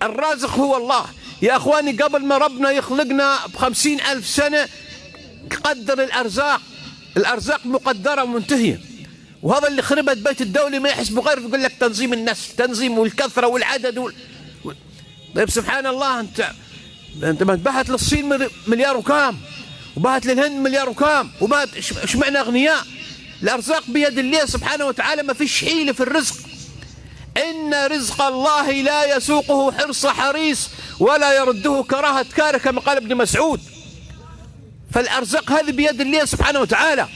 Speaker 4: الرازق هو الله يا أخواني. قبل ما ربنا يخلقنا ب50,000 سنة قدر الأرزاق. الأرزاق مقدرة ومنتهية. وهذا اللي خربت بيت الدولة ما يحسبوا غير يقول لك تنظيم النسل، تنظيم والكثرة والعدد طيب سبحان الله، أنت ما تبهت للصين مليار وكام، وبهت للهند مليار وكام، وبهت ايش معنى أغنياء؟ الأرزاق بيد الله سبحانه وتعالى، ما فيش حيلة في الرزق. إن رزق الله لا يسوقه حرص حريص ولا يرده كراهة كاره كما قال ابن مسعود. فالأرزاق هذه بيد الله سبحانه وتعالى.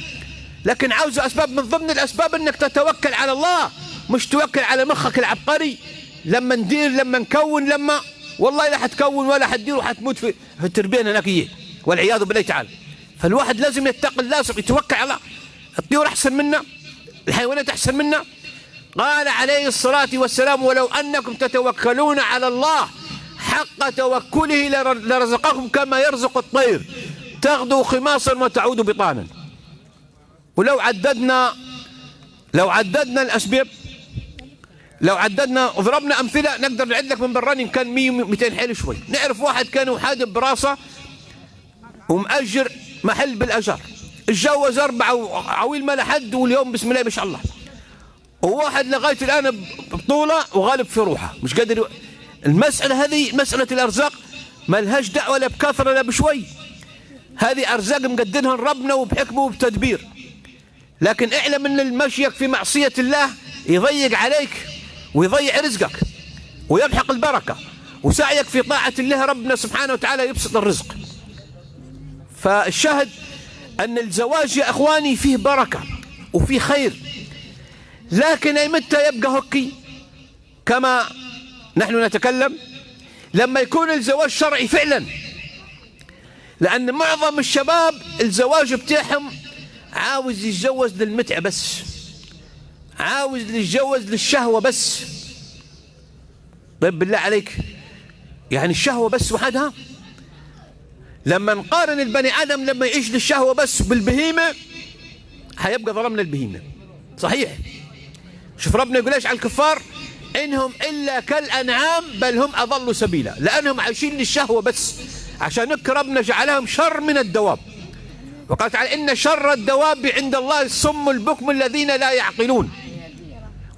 Speaker 4: لكن عاوزة أسباب. من ضمن الأسباب أنك تتوكل على الله، مش توكل على مخك العبقري. لما ندير، لما نكون، لما والله لا حتكون ولا حتدير وحتموت في التربية هناك والعياذ بالله تعالى. فالواحد لازم يتقي الله، يتوكل على الله. الطيور أحسن منا، الحيوانات أحسن منا. قال عليه الصلاة والسلام: ولو أنكم تتوكلون على الله حق توكله لرزقكم كما يرزق الطير تغدو خماصا وتعود بطانا. ولو عددنا الأسباب، لو عددنا وضربنا أمثلة، نقدر نعد لك من براني كان 100-200 حيل شوي. نعرف واحد كان حادب براسه ومأجر محل بالأجار، اتجوز 4 عويل ما لحد، واليوم بسم الله ما شاء الله. وواحد لغاية الآن بطولة وغالب في روحه، مش قادر. المسألة هذه مسألة الأرزاق ما لهاش دعوة لا بكثرة لا بشوي. هذه أرزاق مقدرها ربنا وبحكمه وبتدبير. لكن اعلم أن المشيك في معصية الله يضيق عليك ويضيع رزقك ويمحق البركة، وسعيك في طاعة الله ربنا سبحانه وتعالى يبسط الرزق. فالشاهد أن الزواج يا أخواني فيه بركة وفيه خير، لكن أي متى يبقى هكي كما نحن نتكلم؟ لما يكون الزواج شرعي فعلا. لأن معظم الشباب الزواج بتاعهم عاوز يتجوز للمتعة بس، عاوز يتجوز للشهوة بس. طيب بالله عليك، يعني الشهوة بس وحدها؟ لما نقارن البني آدم لما يعيش للشهوة بس بالبهيمة هيبقى ظلمنا البهيمة. صحيح. شوف ربنا يقول ايش على الكفار: إنهم إلا كالأنعام بل هم أضلوا سبيلا. لأنهم عايشين للشهوة بس، عشان ربنا جعلهم شر من الدواب. وقال تعالى: إن شر الدواب عند الله الصم البكم الذين لا يعقلون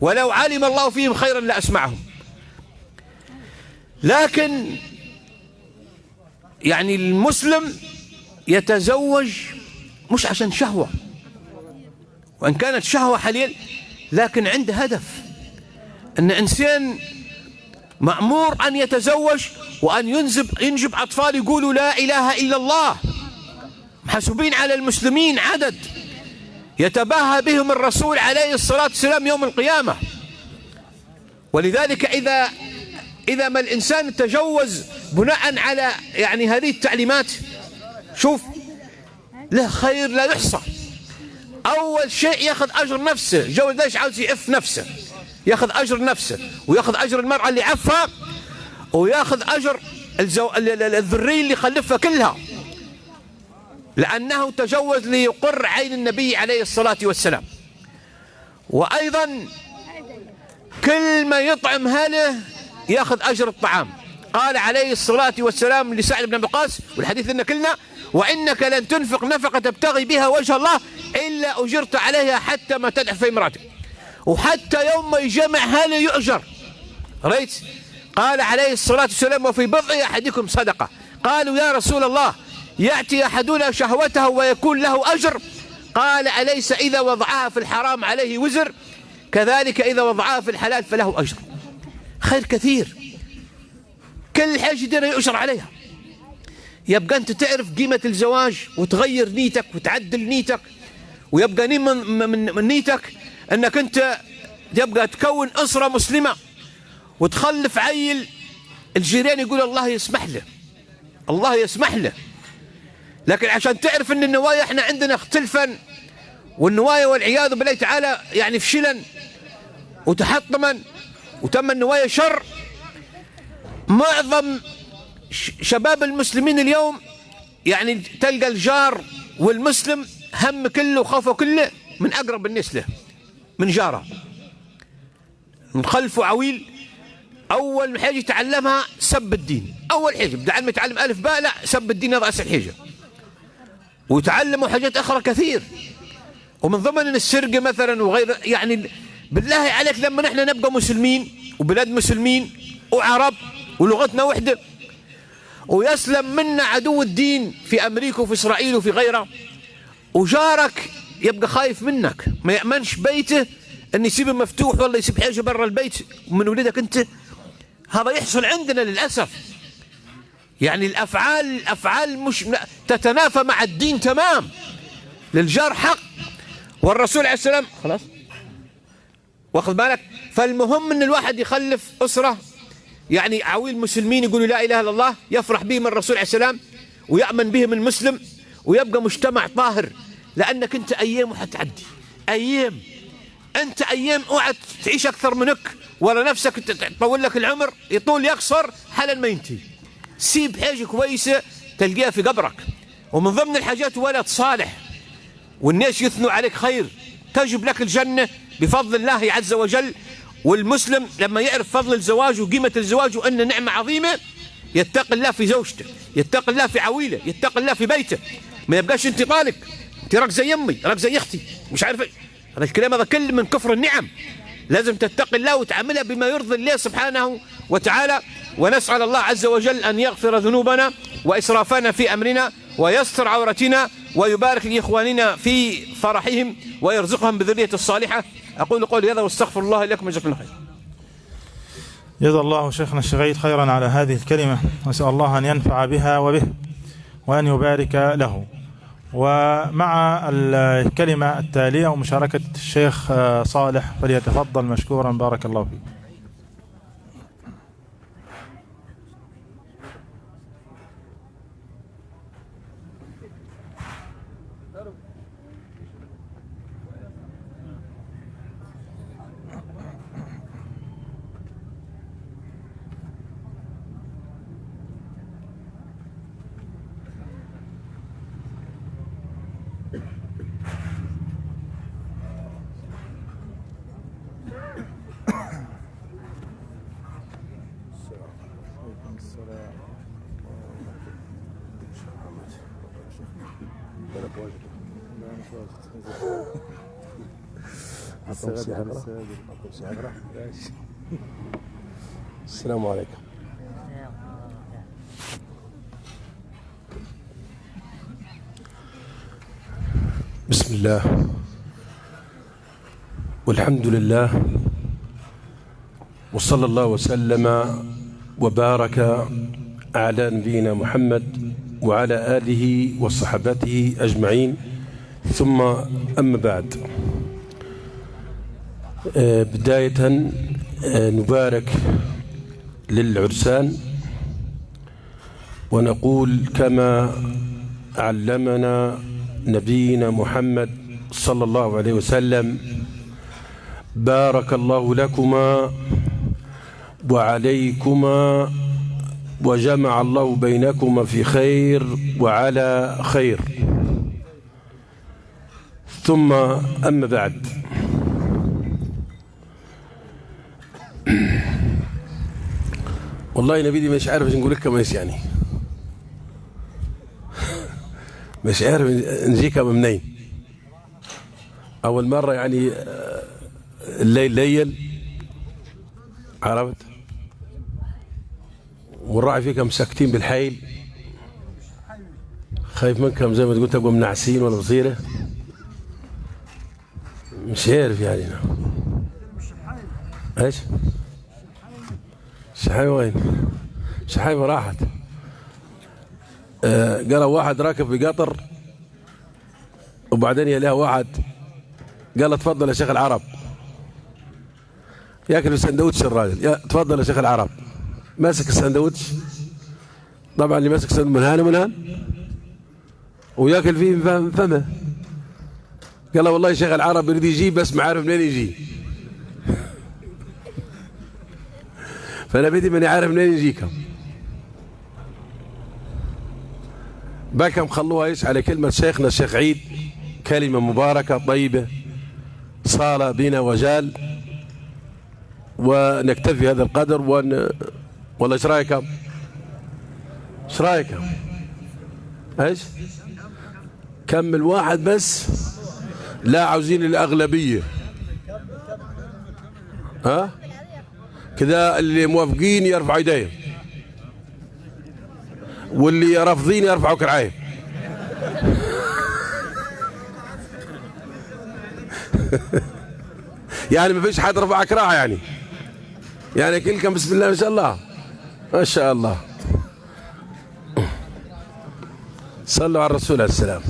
Speaker 4: ولو علم الله فيهم خيرا لأسمعهم. لكن يعني المسلم يتزوج مش عشان شهوة، وإن كانت شهوة حليل، لكن عنده هدف. أن إنسان مأمور أن يتزوج وأن ينجب أطفال يقولوا لا إله إلا الله، محسوبين على المسلمين عدد يتباهى بهم الرسول عليه الصلاة والسلام يوم القيامة. ولذلك إذا ما الإنسان تجوز بناء على يعني هذه التعليمات، شوف له خير لا يحصى. أول شيء يأخذ أجر نفسه، جوز ليش عاوز يعف نفسه، يأخذ أجر نفسه، ويأخذ أجر المرأة اللي عفها، ويأخذ أجر الذرية اللي خلفها كلها، لأنه تجوز ليقر عين النبي عليه الصلاة والسلام. وأيضا كل ما يطعم أهله يأخذ أجر الطعام. قال عليه الصلاة والسلام لسعد بن وقاص، والحديث لنا كلنا: وإنك لن تنفق نفقة تبتغي بها وجه الله إلا أجرت عليها حتى ما تدع في امرأتك، وحتى يوم ما يجمع أهله يؤجر. رأيت؟ قال عليه الصلاة والسلام: وفي بضع أحدكم صدقة. قالوا: يا رسول الله، يأتي أحدنا شهوته ويكون له أجر؟ قال: أليس إذا وضعها في الحرام عليه وزر؟ كذلك إذا وضعها في الحلال فله أجر. خير كثير، كل حاجة يديرها يؤجر عليها. يبقى أنت تعرف قيمة الزواج وتغير نيتك وتعدل نيتك، ويبقى من نيتك أنك أنت يبقى تكون أسرة مسلمة وتخلف عيل الجيران يقول الله يسمح له، الله يسمح له. لكن عشان تعرف أن النوايا احنا عندنا اختلفا، والنوايا والعياذ بالله تعالى يعني فشلا وتحطما وتم النوايا شر. معظم شباب المسلمين اليوم يعني تلقى الجار والمسلم هم كله وخوفه كله من أقرب الناس له، من جاره. نخلفوا عويل أول حاجة يتعلمها سب الدين. أول حاجة بدل ما يتعلم ألف باء، لا، سب الدين هذا أسهل حاجة. ويتعلموا حاجات أخرى كثير، ومن ضمن السرقة مثلا وغير. يعني بالله عليك لما نحن نبقى مسلمين وبلاد مسلمين وعرب ولغتنا وحدة، ويسلم منا عدو الدين في أمريكا وفي إسرائيل وفي غيرها، وجارك يبقى خايف منك، ما يأمنش بيته أن يسيبه مفتوح ولا يسيب حاجة برا البيت من ولدك أنت. هذا يحصل عندنا للأسف. يعني الأفعال مش تتنافى مع الدين تمام. للجار حق والرسول عليه السلام خلاص واخذ بالك. فالمهم ان الواحد يخلف اسره يعني عويل مسلمين يقولوا لا اله الا الله، يفرح بهم الرسول عليه السلام ويأمن بهم المسلم، ويبقى مجتمع طاهر. لانك انت ايام وحتعدي، ايام انت ايام اوعى تعيش اكثر منك ولا نفسك تطول لك العمر، يطول يقصر حالا ما ينتهي. سيب حاجه كويسه تلقيها في قبرك. ومن ضمن الحاجات ولد صالح والناس يثنوا عليك خير، تجب لك الجنه بفضل الله عز وجل. والمسلم لما يعرف فضل الزواج وقيمه الزواج وان نعمه عظيمه، يتقي الله في زوجته، يتقي الله في عويله، يتقي الله في بيته. ما يبقاش انت طالق، انت راك زي امي، راك زي اختي، مش عارف هذا الكلام هذا كله من كفر النعم. لازم تتقي الله وتعاملها بما يرضي الله سبحانه وتعالى. ونسأل الله عز وجل أن يغفر ذنوبنا وإسرافنا في أمرنا، ويستر عورتنا، ويبارك لإخواننا في فرحهم، ويرزقهم بذرية الصالحة. أقول قولي هذا واستغفر الله لكم وجزاكم الله خير.
Speaker 2: جزا الله شيخنا الشيخ عيد خيرا على هذه الكلمة، وأسأل الله أن ينفع بها وبه وأن يبارك له. ومع الكلمة التالية ومشاركة الشيخ صالح فليتفضل مشكورا بارك الله فيه.
Speaker 5: السلام عليكم. بسم الله والحمد لله وصلى الله وسلم وبارك على نبينا محمد وعلى آله وصحبته أجمعين، ثم أما بعد. بداية نبارك للعرسان ونقول كما علمنا نبينا محمد صلى الله عليه وسلم: بارك الله لكما وعليكما وجمع الله بينكما في خير وعلى خير. ثم أما بعد، والله نبيدي مش عارف ايش نقول لك كميس، يعني مش عارف نجيك منين. اول مره يعني الليل ليل عرفت، والراعي فيكم ساكتين بالحيل، خايف منكم زي ما تقول تبقوا منعسين ولا بصيره، مش عارف يعني. ايش شحايمه وين؟ شحايمه راحت. قال واحد راكب في قطر وبعدين يلاقي واحد قال تفضل يا شيخ العرب، ياكل السندوتش الراجل. يا تفضل يا شيخ العرب، ماسك السندوتش، طبعا اللي ماسك السندوتش من هان ومن هان وياكل فيه من فمه. قال والله يا شيخ العرب يريد يجيب بس ما عارف منين يجي. فأنا بدي ماني عارف منين يجيكم. باكم خلوها ايش على كلمة شيخنا الشيخ عيد، كلمة مباركة طيبة صار بنا وجال، ونكتفي هذا القدر. ولا ايش رايكم؟ ايش رايكم؟ ايش؟ كمل واحد بس، لا عاوزين الأغلبية. ها؟ كذا اللي موافقين يرفعوا يديهم، واللي رافضين يرفعوا كرعايهم. يعني ما فيش حد رفع كراعه، يعني كلكم بسم الله ما شاء الله ما شاء الله. صلوا على الرسول عليه السلام.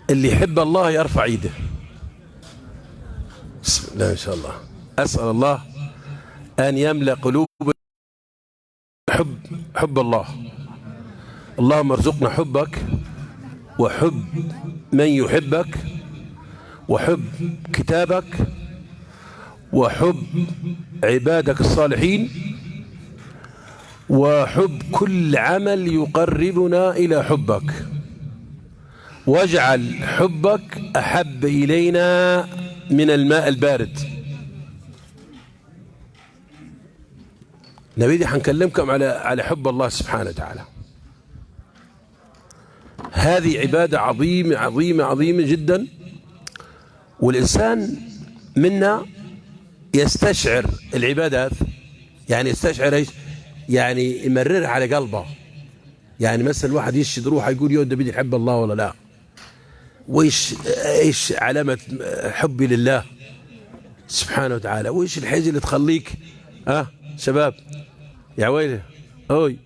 Speaker 5: اللي يحب الله يرفع ايده. بسم الله ان شاء الله. اسال الله ان يملا قلوب حب الله. اللهم ارزقنا حبك وحب من يحبك وحب كتابك وحب عبادك الصالحين وحب كل عمل يقربنا إلى حبك، واجعل حبك أحب إلينا من الماء البارد. نبيدي حنكلمكم على حب الله سبحانه وتعالى. هذه عبادة عظيمة عظيمة عظيمة جدا، والإنسان منا يستشعر العبادات، يعني يستشعر ايش؟ يعني يمررها على قلبه. يعني مثلا الواحد يشهد روحه يقول يود بدي يحب الله ولا لا، ايش علامة حبي لله سبحانه وتعالى، وايش الحاجة اللي تخليك شباب يا ويلي اوي،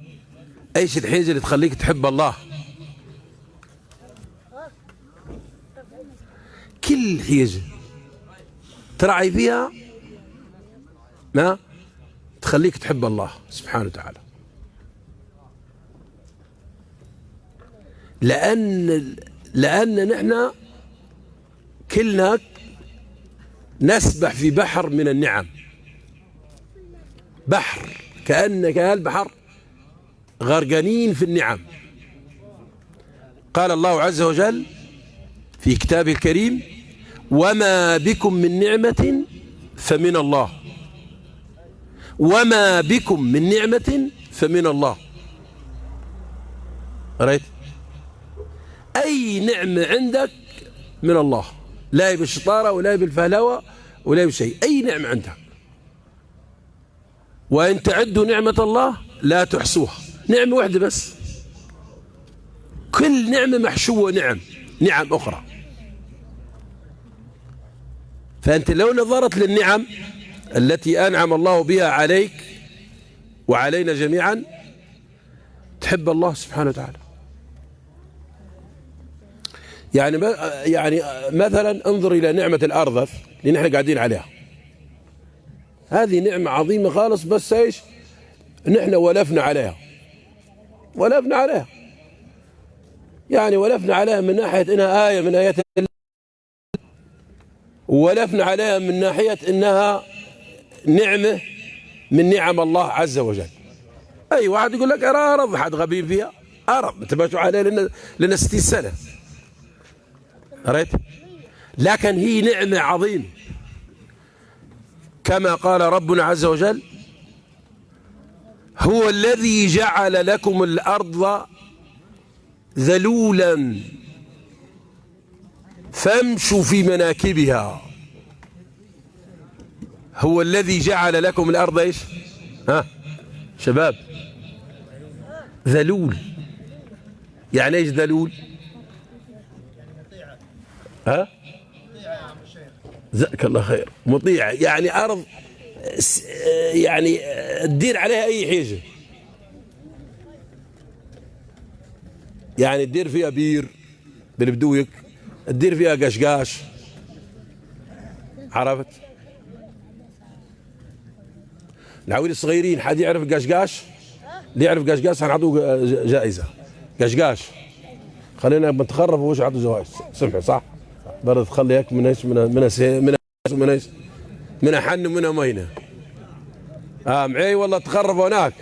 Speaker 5: ايش الحاجة اللي تخليك تحب الله؟ كل حاجة ترعي فيها ما تخليك تحب الله سبحانه وتعالى، لأن نحن كلنا نسبح في بحر من النعم، بحر كأنك البحر غرقانين في النعم. قال الله عز وجل في كتابه الكريم: وما بكم من نعمة فمن الله، وما بكم من نعمة فمن الله. رأيت؟ أي نعمة عندك من الله، لا بالشطارة ولا بالفهلوة ولا بشيء، أي نعمة عندك. وإن تعدوا نعمة الله لا تحصوها، نعمة واحدة بس، كل نعمة محشوة نعم أخرى. فأنت لو نظرت للنعم التي أنعم الله بها عليك وعلينا جميعا تحب الله سبحانه وتعالى. يعني مثلا انظر إلى نعمة الأرض اللي نحن قاعدين عليها، هذه نعمة عظيمة خالص، بس ايش نحن ولفنا عليها، يعني ولفنا عليها من ناحية انها آية من آيات الله، ولفنا عليها من ناحية انها نعمة من نعم الله عز وجل. اي واحد يقول لك ارض حد غبي فيها، ارض تباشوا عليها لنا 60 سنة، رأيت؟ لكن هي نعمة عظيمة، كما قال ربنا عز وجل: هو الذي جعل لكم الأرض ذلولا فامشوا في مناكبها. هو الذي جعل لكم الأرض ايش؟ شباب، ذلول. يعني ايش ذلول؟ جزاك الله خير. مطيعة يعني أرض يعني تدير عليها أي حاجة، يعني تدير فيها بير بالبدويك، تدير فيها قشقاش، عرفت؟ العويل الصغيرين حد يعرف قشقاش؟ اللي يعرف قشقاش هنعطوه جائزة. قشقاش خلينا بنتخرف وش عطوا جوائز، سمحوا صح؟ برد تخلي هيك من ايش؟ من ايش؟ من حن ومن مينه. معي والله تخرف هناك.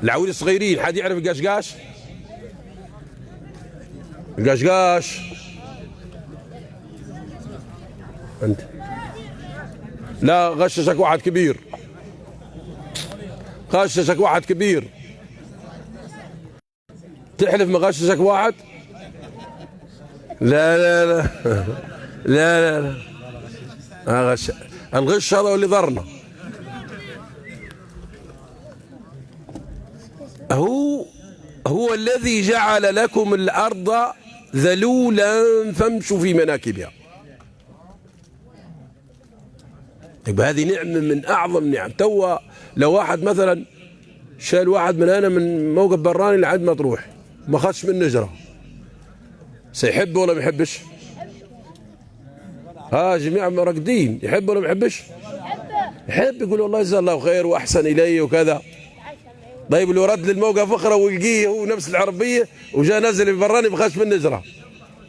Speaker 5: العويل الصغيرين حد يعرف القشقاش؟ القشقاش انت لا، غششك واحد كبير، غششك واحد كبير، تحلف ما غششك واحد؟ لا لا لا لا لا لا، الغش هذا اللي ضرنا. هو الذي جعل لكم الأرض ذلولا فامشوا في مناكبها. يبقى هذه نعمة من أعظم نعم. توا لو واحد مثلا شال واحد من هنا من موقف براني لحد ما تروح ما خدش من نجرة، سيحب ولا ما يحبش؟ جميع راقدين، يحب ولا ما يحبش؟ يحب، يقول والله جزاه الله خير واحسن الي وكذا. طيب لو رد للموقف اخرى ويلقيه هو نفس العربيه وجاء نزل في براني ما خدش من نجرة،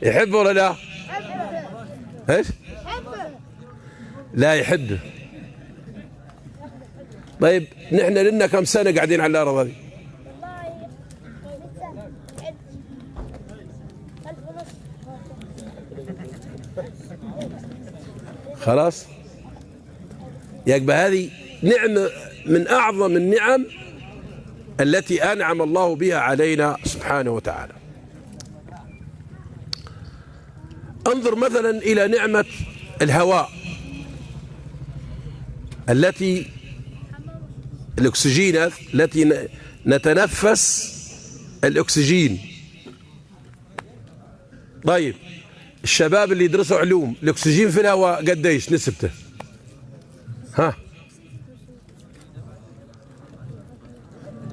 Speaker 5: يحب ولا لا؟ ايش؟ لا يحب. طيب نحن لنا كم سنة قاعدين على الأرض هذه؟ خلاص؟ يبقى هذه نعمة من أعظم النعم التي أنعم الله بها علينا سبحانه وتعالى. انظر مثلا إلى نعمة الهواء الأكسجين التي نتنفس الأكسجين. طيب الشباب اللي يدرسوا علوم، الأكسجين في الهواء قديش نسبته؟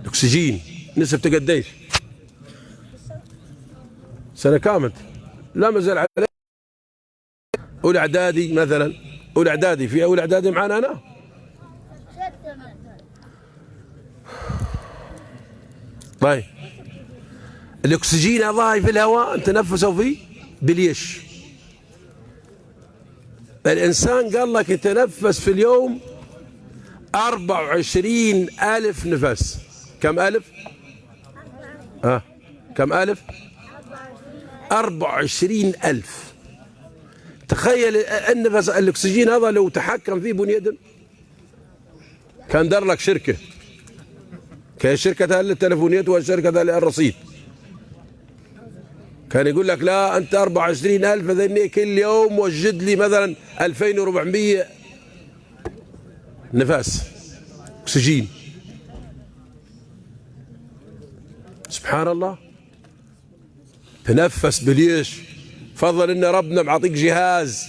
Speaker 5: الأكسجين نسبته قديش؟ سنة كامل؟ لا ما زال عليه. أولى إعدادي مثلا، أولى إعدادي، في أولى إعدادي معانا أنا؟ طيب الأكسجين هذا في الهواء نتنفسه فيه بليش. الإنسان قال لك يتنفس في اليوم 24,000 نفس. كم ألف؟ كم ألف؟ 24,000. تخيل النفس الأكسجين هذا لو تحكم فيه بني آدم كان دار لك شركة، كان شركة التلفونيات وشركة الرصيد، كان يقول لك لا أنت 24,000 ذني كل يوم وجد لي مثلا 2400 نفس أكسجين. سبحان الله. تنفس بليش؟ فضل إن ربنا معطيك جهاز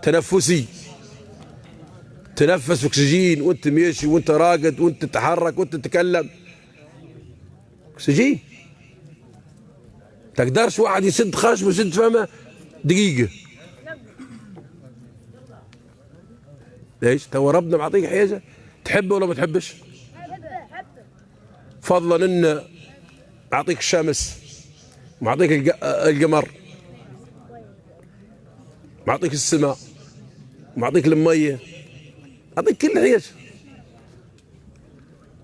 Speaker 5: تنفسي تنفس أكسجين وأنت ماشي وأنت راقد وأنت تتحرك وأنت تتكلم. أكسجين. تقدرش واحد يسد خشم ويسد فمه دقيقة. ليش؟ تو ربنا معطيك حاجة تحبه ولا ما تحبش؟ فضلا إن معطيك الشمس، معطيك القمر، معطيك السماء، معطيك المية، معطيك كل حاجة.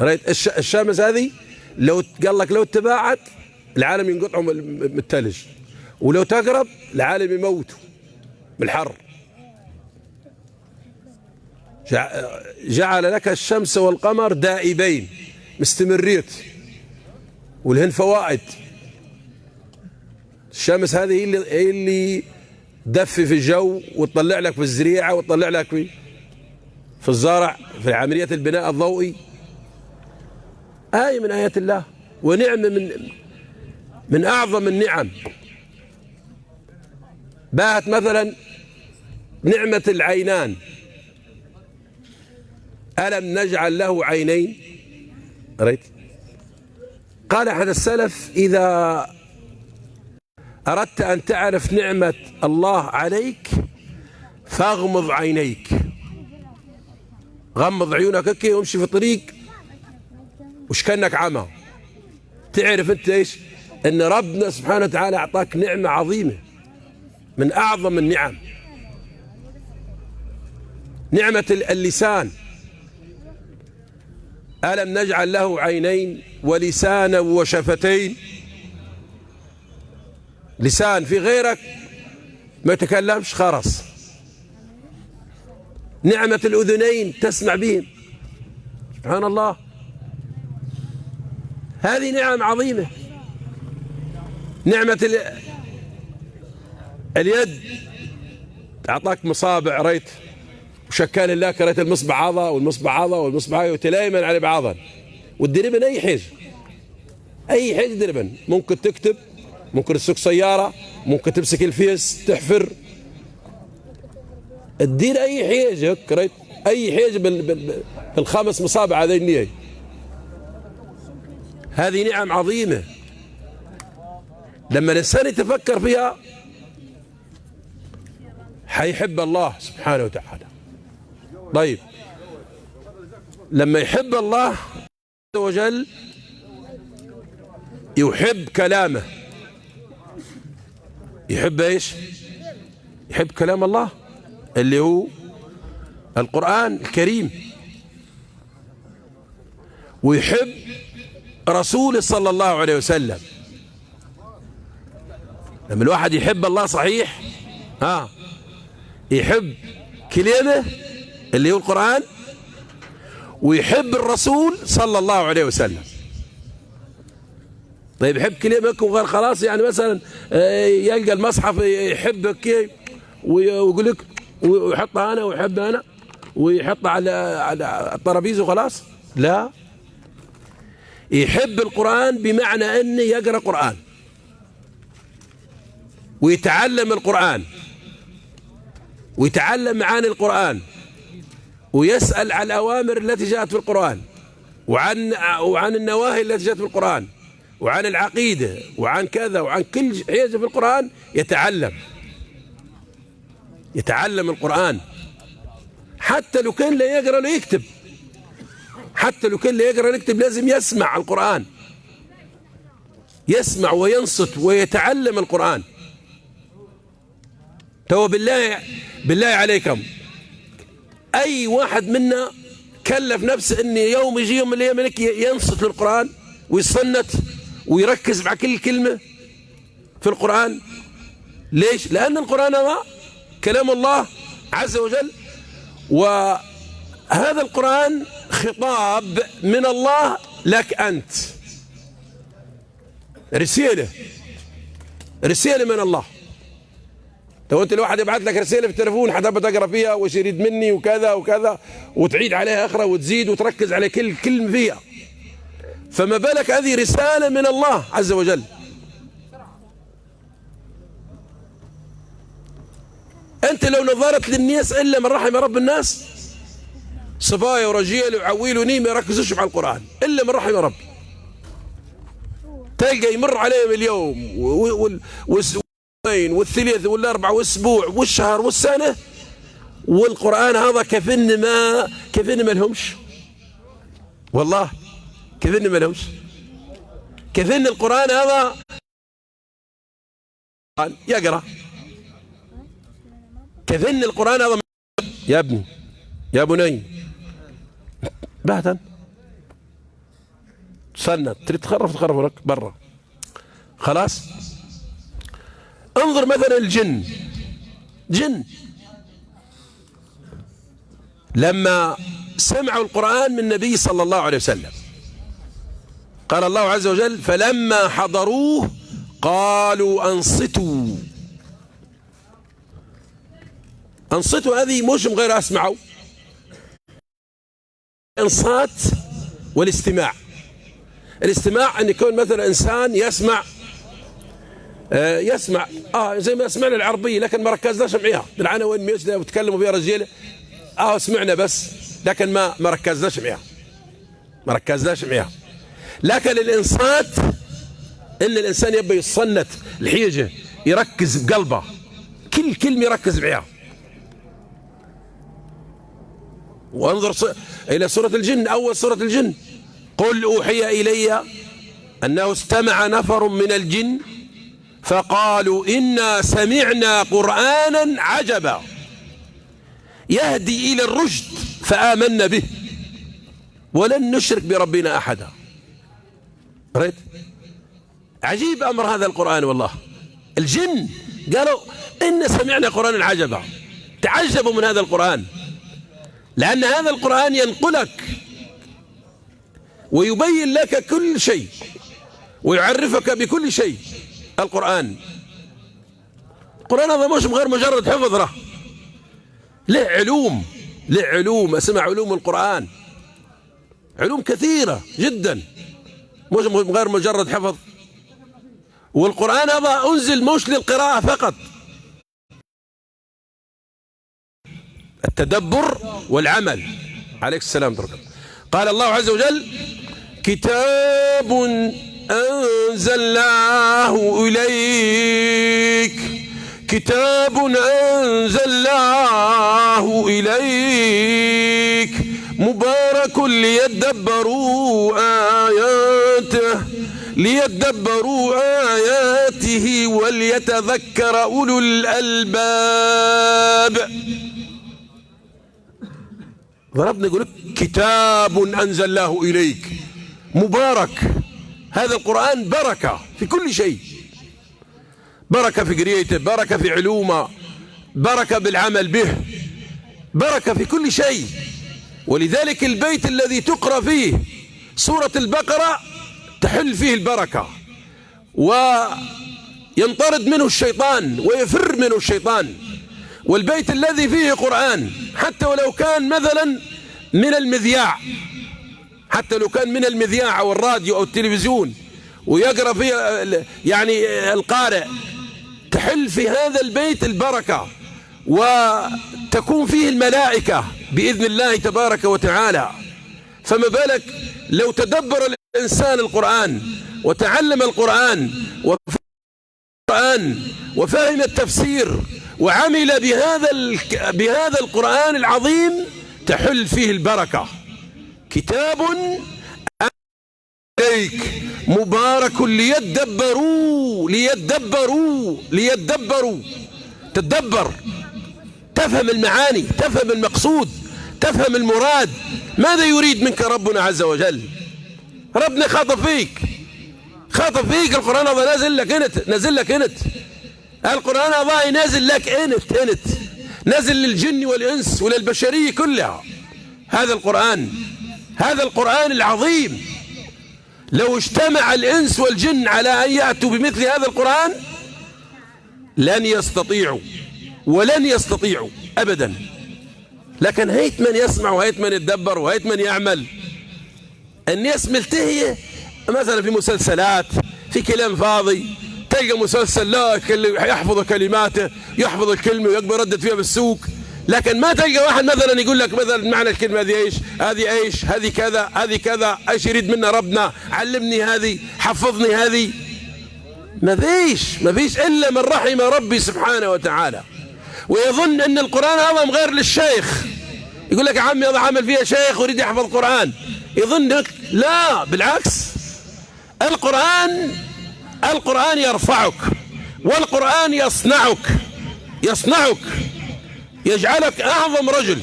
Speaker 5: رأيت الشمس هذه لو قال لك لو تباعد العالم ينقطعوا من الثلج، ولو تقرب العالم يموتوا بالحر. جعل لك الشمس والقمر دائبين مستمريت ولهن فوائد. الشمس هذه هي اللي تدفي في الجو وتطلع لك في الزريعة وتطلع لك في الزرع في عملية البناء الضوئي. آية من آيات الله ونعمة من أعظم النعم. باهت مثلا نعمة العينان. ألم نجعل له عينين؟ رأيت؟ قال أحد السلف إذا أردت أن تعرف نعمة الله عليك فاغمض عينيك. غمض عيونك كي وامشي في طريق وش كأنك عمى، تعرف أنت إيش؟ أن ربنا سبحانه وتعالى أعطاك نعمة عظيمة من أعظم النعم. نعمة اللسان. ألم نجعل له عينين ولسانا وشفتين؟ لسان في غيرك ما يتكلمش خرس. نعمة الأذنين تسمع بهم. سبحان الله. هذه نعم عظيمة. نعمة اليد أعطاك مصابع ريت وشكال الله كريت المصبع هذا والمصبع هذا والمصبع هذا وتلايمن على بعضها والدربن أي حاجة، أي حاجة دربن. ممكن تكتب، ممكن تسوق سيارة، ممكن تمسك الفيس تحفر، تدير أي حاجة كريت أي حاجة بالخمس مصابع هذين. هذه نعم عظيمة لما الإنسان يتفكر فيها حيحب الله سبحانه وتعالى. طيب لما يحب الله عز وجل يحب كلامه. يحب ايش؟ يحب كلام الله اللي هو القرآن الكريم، ويحب رسوله صلى الله عليه وسلم. لما الواحد يحب الله صحيح يحب كلامه اللي هو القرآن، ويحب الرسول صلى الله عليه وسلم. طيب يحب كلامك وغير خلاص، يعني مثلا يلقى المصحف يحبك ويقول لك ويحطها انا ويحب انا ويحطها على الطرابيزه وخلاص؟ لا، يحب القرآن بمعنى انه يقرأ قرآن ويتعلم القرآن ويتعلم معاني القرآن ويسأل عن الأوامر التي جاءت في القرآن وعن النواهي التي جاءت في القرآن وعن العقيدة وعن كذا وعن كل حاجة في القرآن. يتعلم القرآن حتى لو كان لا يقرأ ولا يكتب. حتى لو كان لا يقرأ ولا يكتب لازم يسمع القرآن، يسمع وينصت ويتعلم القرآن. تو بالله عليكم أي واحد منا كلف نفسه أن يوم يجي يوم من الأيام ينصت للقرآن ويصنت ويركز مع كل كلمة في القرآن؟ ليش؟ لأن القرآن هو كلام الله عز وجل، وهذا القرآن خطاب من الله لك أنت، رسالة من الله. لو انت الواحد يبعث لك رساله في التليفون حتى تقرا فيها وش يريد مني وكذا وكذا وتعيد عليها اخرى وتزيد وتركز على كل كلمه فيها، فما بالك هذه رساله من الله عز وجل. انت لو نظرت للناس الا من رحم رب الناس، صبايا ورجال وعويل ونيم ما يركزوش مع القران الا من رحم ربي. تلقى يمر عليهم اليوم والثلاث والاربع والاسبوع والشهر والسنه والقران هذا كفن ما لهمش. والله كفن ما لهمش. كفن القران هذا يقرا، كفن القران هذا. يا ابني يا بني باتا سنة تريد تخرف لك برا خلاص. انظر مثلا جن لما سمعوا القرآن من النبي صلى الله عليه وسلم قال الله عز وجل فلما حضروه قالوا أنصتوا. أنصتوا هذه مش من غير أسمعوا، إنصات والاستماع. الاستماع أن يكون مثلا إنسان يسمع زي ما سمعنا العربية لكن ما ركزناش معيها، بالعناوين ميجدة وتكلموا فيها رجالة سمعنا بس لكن ما ركزناش معيها. لكن الإنصات إن الإنسان يبقى يصنت الحيجة يركز بقلبه كل كلمة يركز معيها. وانظر إلى سورة الجن، أول سورة الجن قل أوحي إلي أنه استمع نفر من الجن فقالوا إنا سمعنا قرآنا عجبا يهدي إلى الرشد فآمنا به ولن نشرك بربنا أحدا. رأيت عجيب أمر هذا القرآن والله. الجن قالوا إنا سمعنا قرآنا عجبا، تعجبوا من هذا القرآن لأن هذا القرآن ينقلك ويبين لك كل شيء ويعرفك بكل شيء. القرآن هذا مش غير مجرد حفظ له علوم اسمها علوم القرآن، علوم كثيرة جدا مش غير مجرد حفظ. والقرآن هذا أنزل مش للقراءة فقط، التدبر والعمل. عليك السلام بركة. قال الله عز وجل: كتاب أنزلناه إليك، كتاب أنزلناه إليك مبارك ليدبروا آياته وليتذكر أولو الألباب. ضربنا يقول لك كتاب أنزلناه إليك مبارك. هذا القرآن بركة في كل شيء، بركة في قريته، بركة في علومه، بركة بالعمل به، بركة في كل شيء. ولذلك البيت الذي تقرأ فيه سورة البقرة تحل فيه البركة، وينطرد منه الشيطان ويفر منه الشيطان. والبيت الذي فيه قرآن حتى ولو كان مثلا من المذياع، حتى لو كان من المذياع أو الراديو أو التلفزيون ويقرأ فيه يعني القارئ، تحل في هذا البيت البركة وتكون فيه الملائكة بإذن الله تبارك وتعالى. فما بالك لو تدبر الإنسان القرآن وتعلم القرآن وفهم التفسير وعمل بهذا القرآن العظيم، تحل فيه البركة. كتاب إليك مبارك ليدبروا تدبر، تفهم المعاني، تفهم المقصود، تفهم المراد. ماذا يريد منك ربنا عز وجل؟ ربنا خاطب فيك القرآن هذا نازل لك انت القرآن هذا نازل لك انت نازل للجن والإنس وللبشرية كلها. هذا القرآن العظيم لو اجتمع الإنس والجن على أن يأتوا بمثل هذا القرآن ولن يستطيعوا أبدا. لكن هيت من يسمع وهيت من يتدبر وهيت من يعمل. الناس ملتهية مثلا في مسلسلات، في كلام فاضي، تلقى مسلسل لا يحفظ كلماته، يحفظ الكلمة ويقدر يردد فيها بالسوق، لكن ما تلقى واحد مثلا يقول لك مثلا معنى الكلمة هذه ايش، هذه كذا، ايش يريد منا ربنا، علمني هذه، حفظني هذه. ما فيش إلا من رحم ربي سبحانه وتعالى. ويظن أن القرآن هذا غير للشيخ، يقول لك يا عمي هذا عمل فيها شيخ ويريد يحفظ القرآن، يظنك. لا، بالعكس، القرآن يرفعك، والقرآن يصنعك، يجعلك أعظم رجل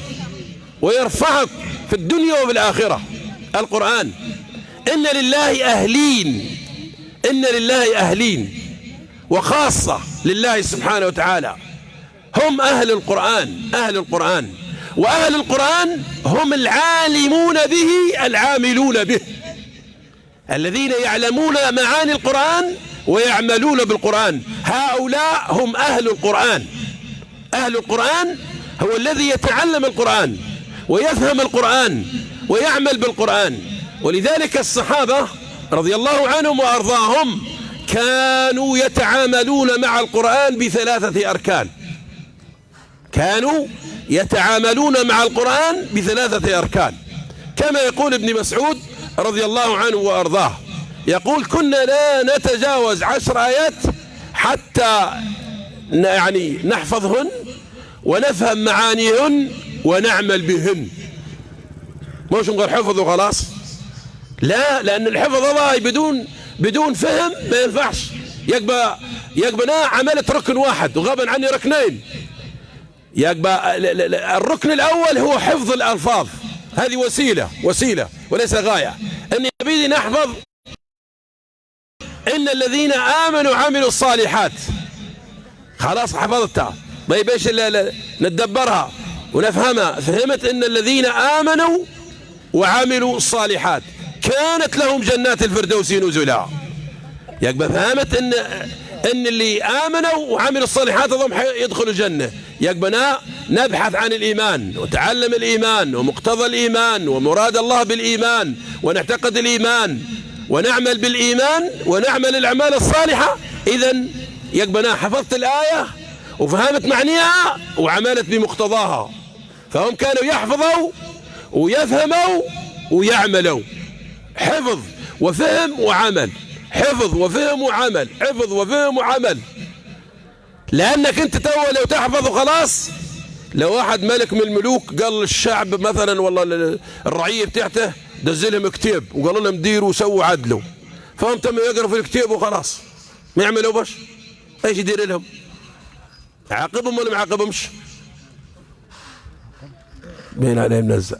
Speaker 5: ويرفعك في الدنيا وفي الآخرة. القرآن إن لله أهلين وخاصة لله سبحانه وتعالى، هم أهل القرآن، وأهل القرآن هم العالمون به العاملون به، الذين يعلمون معاني القرآن ويعملون بالقرآن. هؤلاء هم أهل القرآن. أهل القرآن هو الذي يتعلم القرآن ويفهم القرآن ويعمل بالقرآن. ولذلك الصحابة رضي الله عنهم وأرضاهم كانوا يتعاملون مع القرآن بثلاثة أركان، كما يقول ابن مسعود رضي الله عنه وأرضاه، يقول: كنا لا نتجاوز 10 آيات حتى يعني نحفظهن ونفهم معانيهن ونعمل بهن. مش غير حفظ وخلاص، لا، لأن الحفظ هذا بدون فهم ما ينفعش. يبقى أنا عملت ركن واحد وغابا عني ركنين. يبقى الركن الأول هو حفظ الألفاظ، هذه وسيلة وليس غاية. أن يبيدي نحفظ إن الذين آمنوا وعملوا الصالحات، خلاص حفظتها، ما يبيش إلا نتدبرها ونفهمها. فهمت إن الذين آمنوا وعملوا الصالحات كانت لهم جنات الفردوس نزلا. يبقى فهمت إن اللي آمنوا وعملوا الصالحات هم يدخلوا الجنة. يبقى نبحث عن الإيمان وتعلم الإيمان ومقتضى الإيمان ومراد الله بالإيمان، ونعتقد الإيمان ونعمل بالإيمان ونعمل الأعمال الصالحة. إذن يبقى حفظت الآية وفهمت معنيها وعملت بمقتضاها، فهم كانوا يحفظوا ويفهموا ويعملوا، حفظ وفهم وعمل، حفظ وفهم وعمل، حفظ وفهم وعمل. لأنك أنت تو لو تحفظ وخلاص، لو واحد ملك من الملوك قال للشعب مثلا والله الرعية بتاعته دزلهم كتاب وقال لهم ديروا وسووا عدلوا، فهم تم يقرأوا في الكتاب وخلاص ما يعملوا باش ايش يدير لهم؟ عاقبهم ولا ما عاقبهمش؟ بين عليهم نزع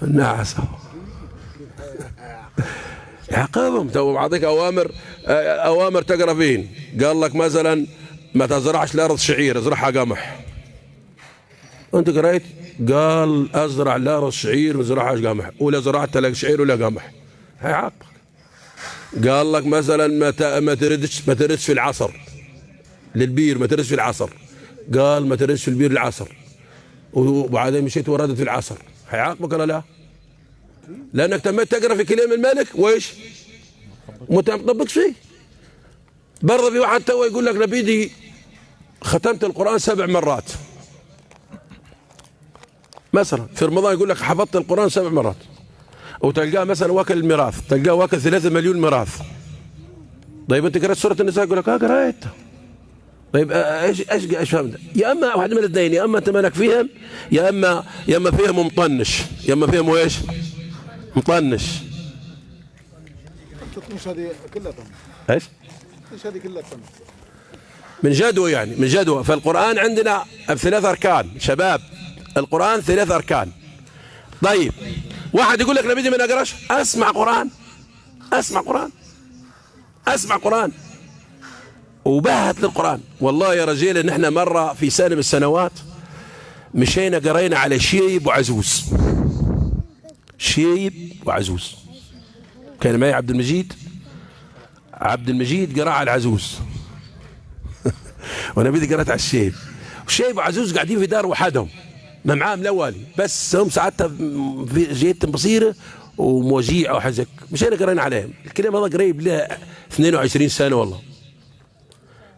Speaker 5: النعسة يعاقبهم. تو بعطيك اوامر تقرا فين؟ قال لك مثلا ما تزرعش الارض شعير، ازرعها قمح. انت قريت قال ازرع الارض شعير ما ازرعهاش قمح، ولا زرعت لك شعير ولا قمح هيعاقبك. قال لك مثلا ما تردش في العصر للبير، ما تردش في العصر، قال ما تردش في البير العصر، وبعدين مشيت وردت في العصر، هيعاقبك ولا لا؟ لانك تميت تقرا في كلام الملك وايش؟ ما تطبقش فيه. برضه في واحد تو يقول لك نبيدي ختمت القران 7 مرات مثلا، في رمضان يقول لك حفظت القران 7 مرات، وتلقاه مثلا واكل الميراث، تلقاه واكل 3 مليون ميراث. طيب انت قرأت سوره النساء يقول لك قرأت. طيب ايش فهمت؟ يا اما واحد من الاثنين، يا اما انت مالك فيهم، يا اما فيهم مطنش، يا اما فيهم ايش؟ مطنش.
Speaker 6: مش هذه كلها
Speaker 5: ايش؟
Speaker 6: مش هذه كلها
Speaker 5: من جدوى يعني، من جدوى. فالقرآن عندنا ب3 أركان شباب، القرآن 3 أركان. طيب واحد يقول لك نبيدي ما نقراش، اسمع قرآن، اسمع قرآن، اسمع قرآن وبهت للقرآن. والله يا رجال ان احنا مرة في سنة من السنوات مشينا قرينا على شيب وعزوز، شيب وعزوز. كان معي عبد المجيد قرأ على العزوز وانا بدي قرأت على الشيب. وشيب وعزوز قاعدين في دار وحدهم ما معاهم الاولي، بس هم ساعتها في جيت بصيره وموجيع او حزك، مشينا قرينا عليهم. الكلام هذا قريب له 22 سنه والله.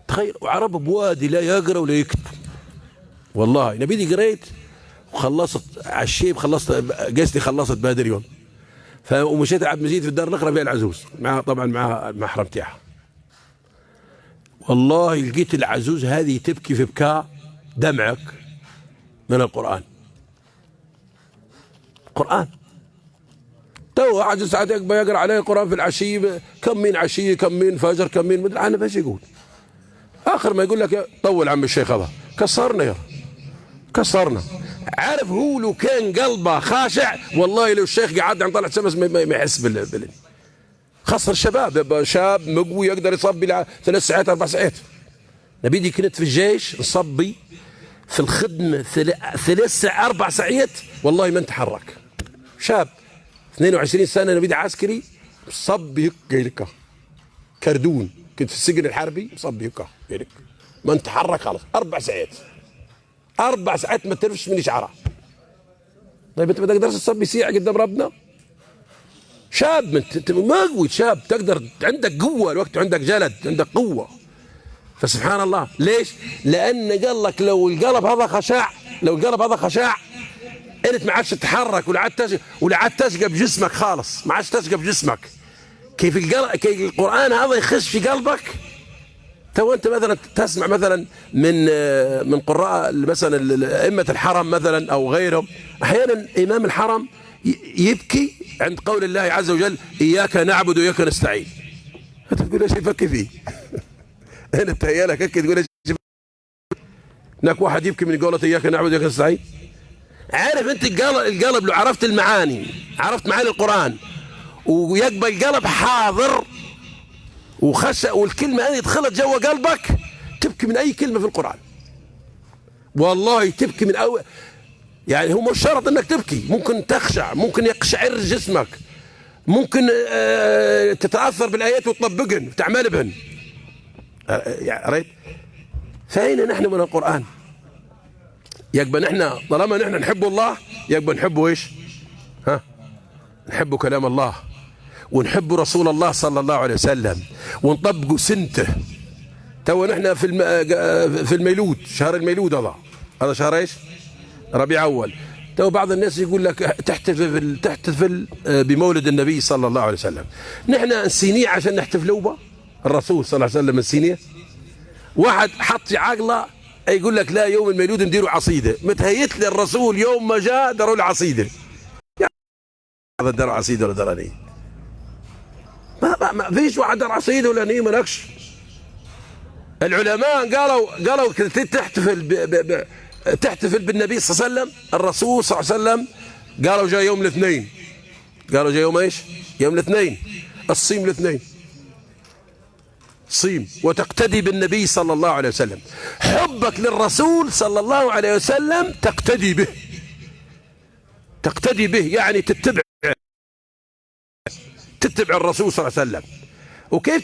Speaker 5: تخيل، وعرب بوادي لا يقرا ولا يكتب. والله نبيدي قريت وخلصت على الشيب، خلصت قصدي خلصت بهذا اليوم. ومشيت عبد المجيد في الدار نقرا فيها العزوز، مع طبعا مع المحرم تاعها. والله لقيت العزوز هذه تبكي في بكاء دمعك من القرآن. قرآن تو واحد ساعات يقرا عليه القرآن في العشية، كم من عشية كم من فجر كم من مدري عنه ايش يقول. اخر ما يقول لك طول عم الشيخ هذا كسرنا يا كسرنا. عارف هو لو كان قلبه خاشع والله لو الشيخ قعد عم طلع شمس ما يحس بال خاصة الشباب، شاب مقوي يقدر يصبي 3 ساعات 4 ساعات. نبيدي كنت في الجيش نصبي في الخدمة 3 ساعات 4 ساعات والله ما نتحرك. شاب 22 سنة نبيدي عسكري صبي هيك كردون، كنت في السجن الحربي صبي هيك ما نتحرك خالص 4 ساعات 4 ساعات ما ترفش من شعرها. طيب انت ما تقدرش تصبي ساعة قدام ربنا؟ شاب انت مقوي، شاب تقدر، عندك قوة الوقت، عندك جلد، عندك قوة. فسبحان الله. ليش؟ لأن قال لك لو القلب هذا خشاع، لو القلب هذا خشاع انت ما عادش تتحرك ولا عاد تشقى بجسمك خالص، ما عادش تشقى بجسمك. كيف القرآن هذا يخش في قلبك. تو انت مثلا تسمع مثلا من قراء مثلا ائمة الحرم مثلا او غيرهم، احيانا امام الحرم يبكي عند قول الله عز وجل اياك نعبد واياك نستعين. انت تقول ايش يفكر فيه؟ انا تهيالك هيك تقول ايش؟ هناك واحد يبكي من قولة اياك نعبد واياك نستعين. عارف انت القلب لو عرفت المعاني، عرفت معاني القرآن ويقبل القلب حاضر وخشى والكلمة هذه دخلت جوا قلبك تبكي من أي كلمة في القرآن. والله تبكي من أول، يعني هو مش شرط أنك تبكي، ممكن تخشع، ممكن يقشعر جسمك، ممكن تتأثر بالآيات وتطبقهن وتعمل بهن. يعني رأيت؟ فأين نحن من القرآن؟ يقبل نحن طالما نحن نحب الله يقبل نحبه إيش؟ نحب كلام الله ونحب رسول الله صلى الله عليه وسلم ونطبقوا سنته. تو نحن في الميلود، شهر الميلود هذا شهر ايش؟ ربيع أول. تو بعض الناس يقول لك تحتفل بمولد النبي صلى الله عليه وسلم. نحن نسينيه عشان نحتفلوا به الرسول صلى الله عليه وسلم نسينيه. واحد حط في عقله يقول لك لا يوم المولود نديروا عصيده، متهيت لي الرسول يوم ما جاء دروا له عصيده. هذا در عصيده ولا دراني؟ ما فيش واحد در عصيده ولا نيه مالكش. العلماء قالوا تحتفل بالنبي صلى الله عليه وسلم. الرسول صلى الله عليه وسلم قالوا جاء يوم الاثنين. قالوا جاء يوم ايش؟ يوم الاثنين. الصيم الاثنين. صيم وتقتدي بالنبي صلى الله عليه وسلم. حبك للرسول صلى الله عليه وسلم تقتدي به. تقتدي به يعني تتبع الرسول صلى الله عليه وسلم. وكيف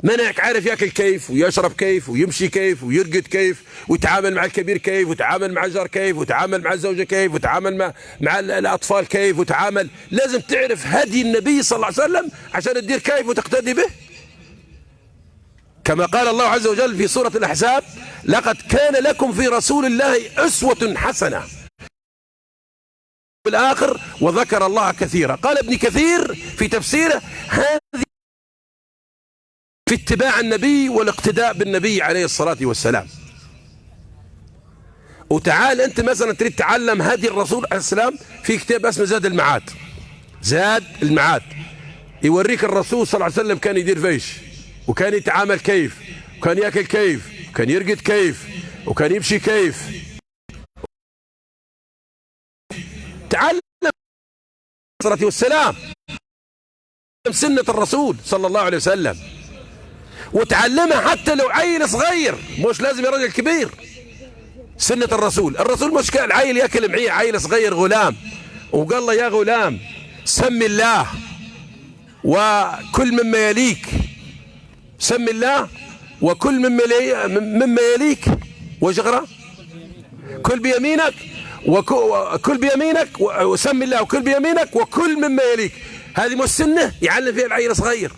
Speaker 5: منعك عارف ياكل كيف ويشرب كيف ويمشي كيف ويرقد كيف ويتعامل مع الكبير كيف ويتعامل مع الجار كيف ويتعامل مع الزوجة كيف ويتعامل مع الأطفال كيف ويتعامل. لازم تعرف هدي النبي صلى الله عليه وسلم عشان تدير كيف وتقتدي به. كما قال الله عز وجل في سورة الأحزاب لقد كان لكم في رسول الله أسوة حسنة. بالآخر وذكر الله كثيرا. قال ابن كثير في تفسيره هذه في اتباع النبي والاقتداء بالنبي عليه الصلاة والسلام. وتعال أنت مثلا تريد تعلم هدي الرسول عليه السلام في كتاب اسمه زاد المعاد. زاد المعاد يوريك الرسول صلى الله عليه وسلم كان يدير فيش وكان يتعامل كيف وكان يأكل كيف وكان يرقد كيف وكان يمشي كيف. تعلم الصلاة والسلام سنة الرسول صلى الله عليه وسلم وتعلمها حتى لو عيل صغير مش لازم يا راجل كبير. سنة الرسول مش كان عيل ياكل معيه عيل صغير غلام وقال له يا غلام سم الله وكل مما يليك. سم الله وكل مما يليك وجغرة كل بيمينك وكل بيمينك وسم الله وكل بيمينك وكل مما يليك. هذه مش سنة يعلم فيها العيل صغير.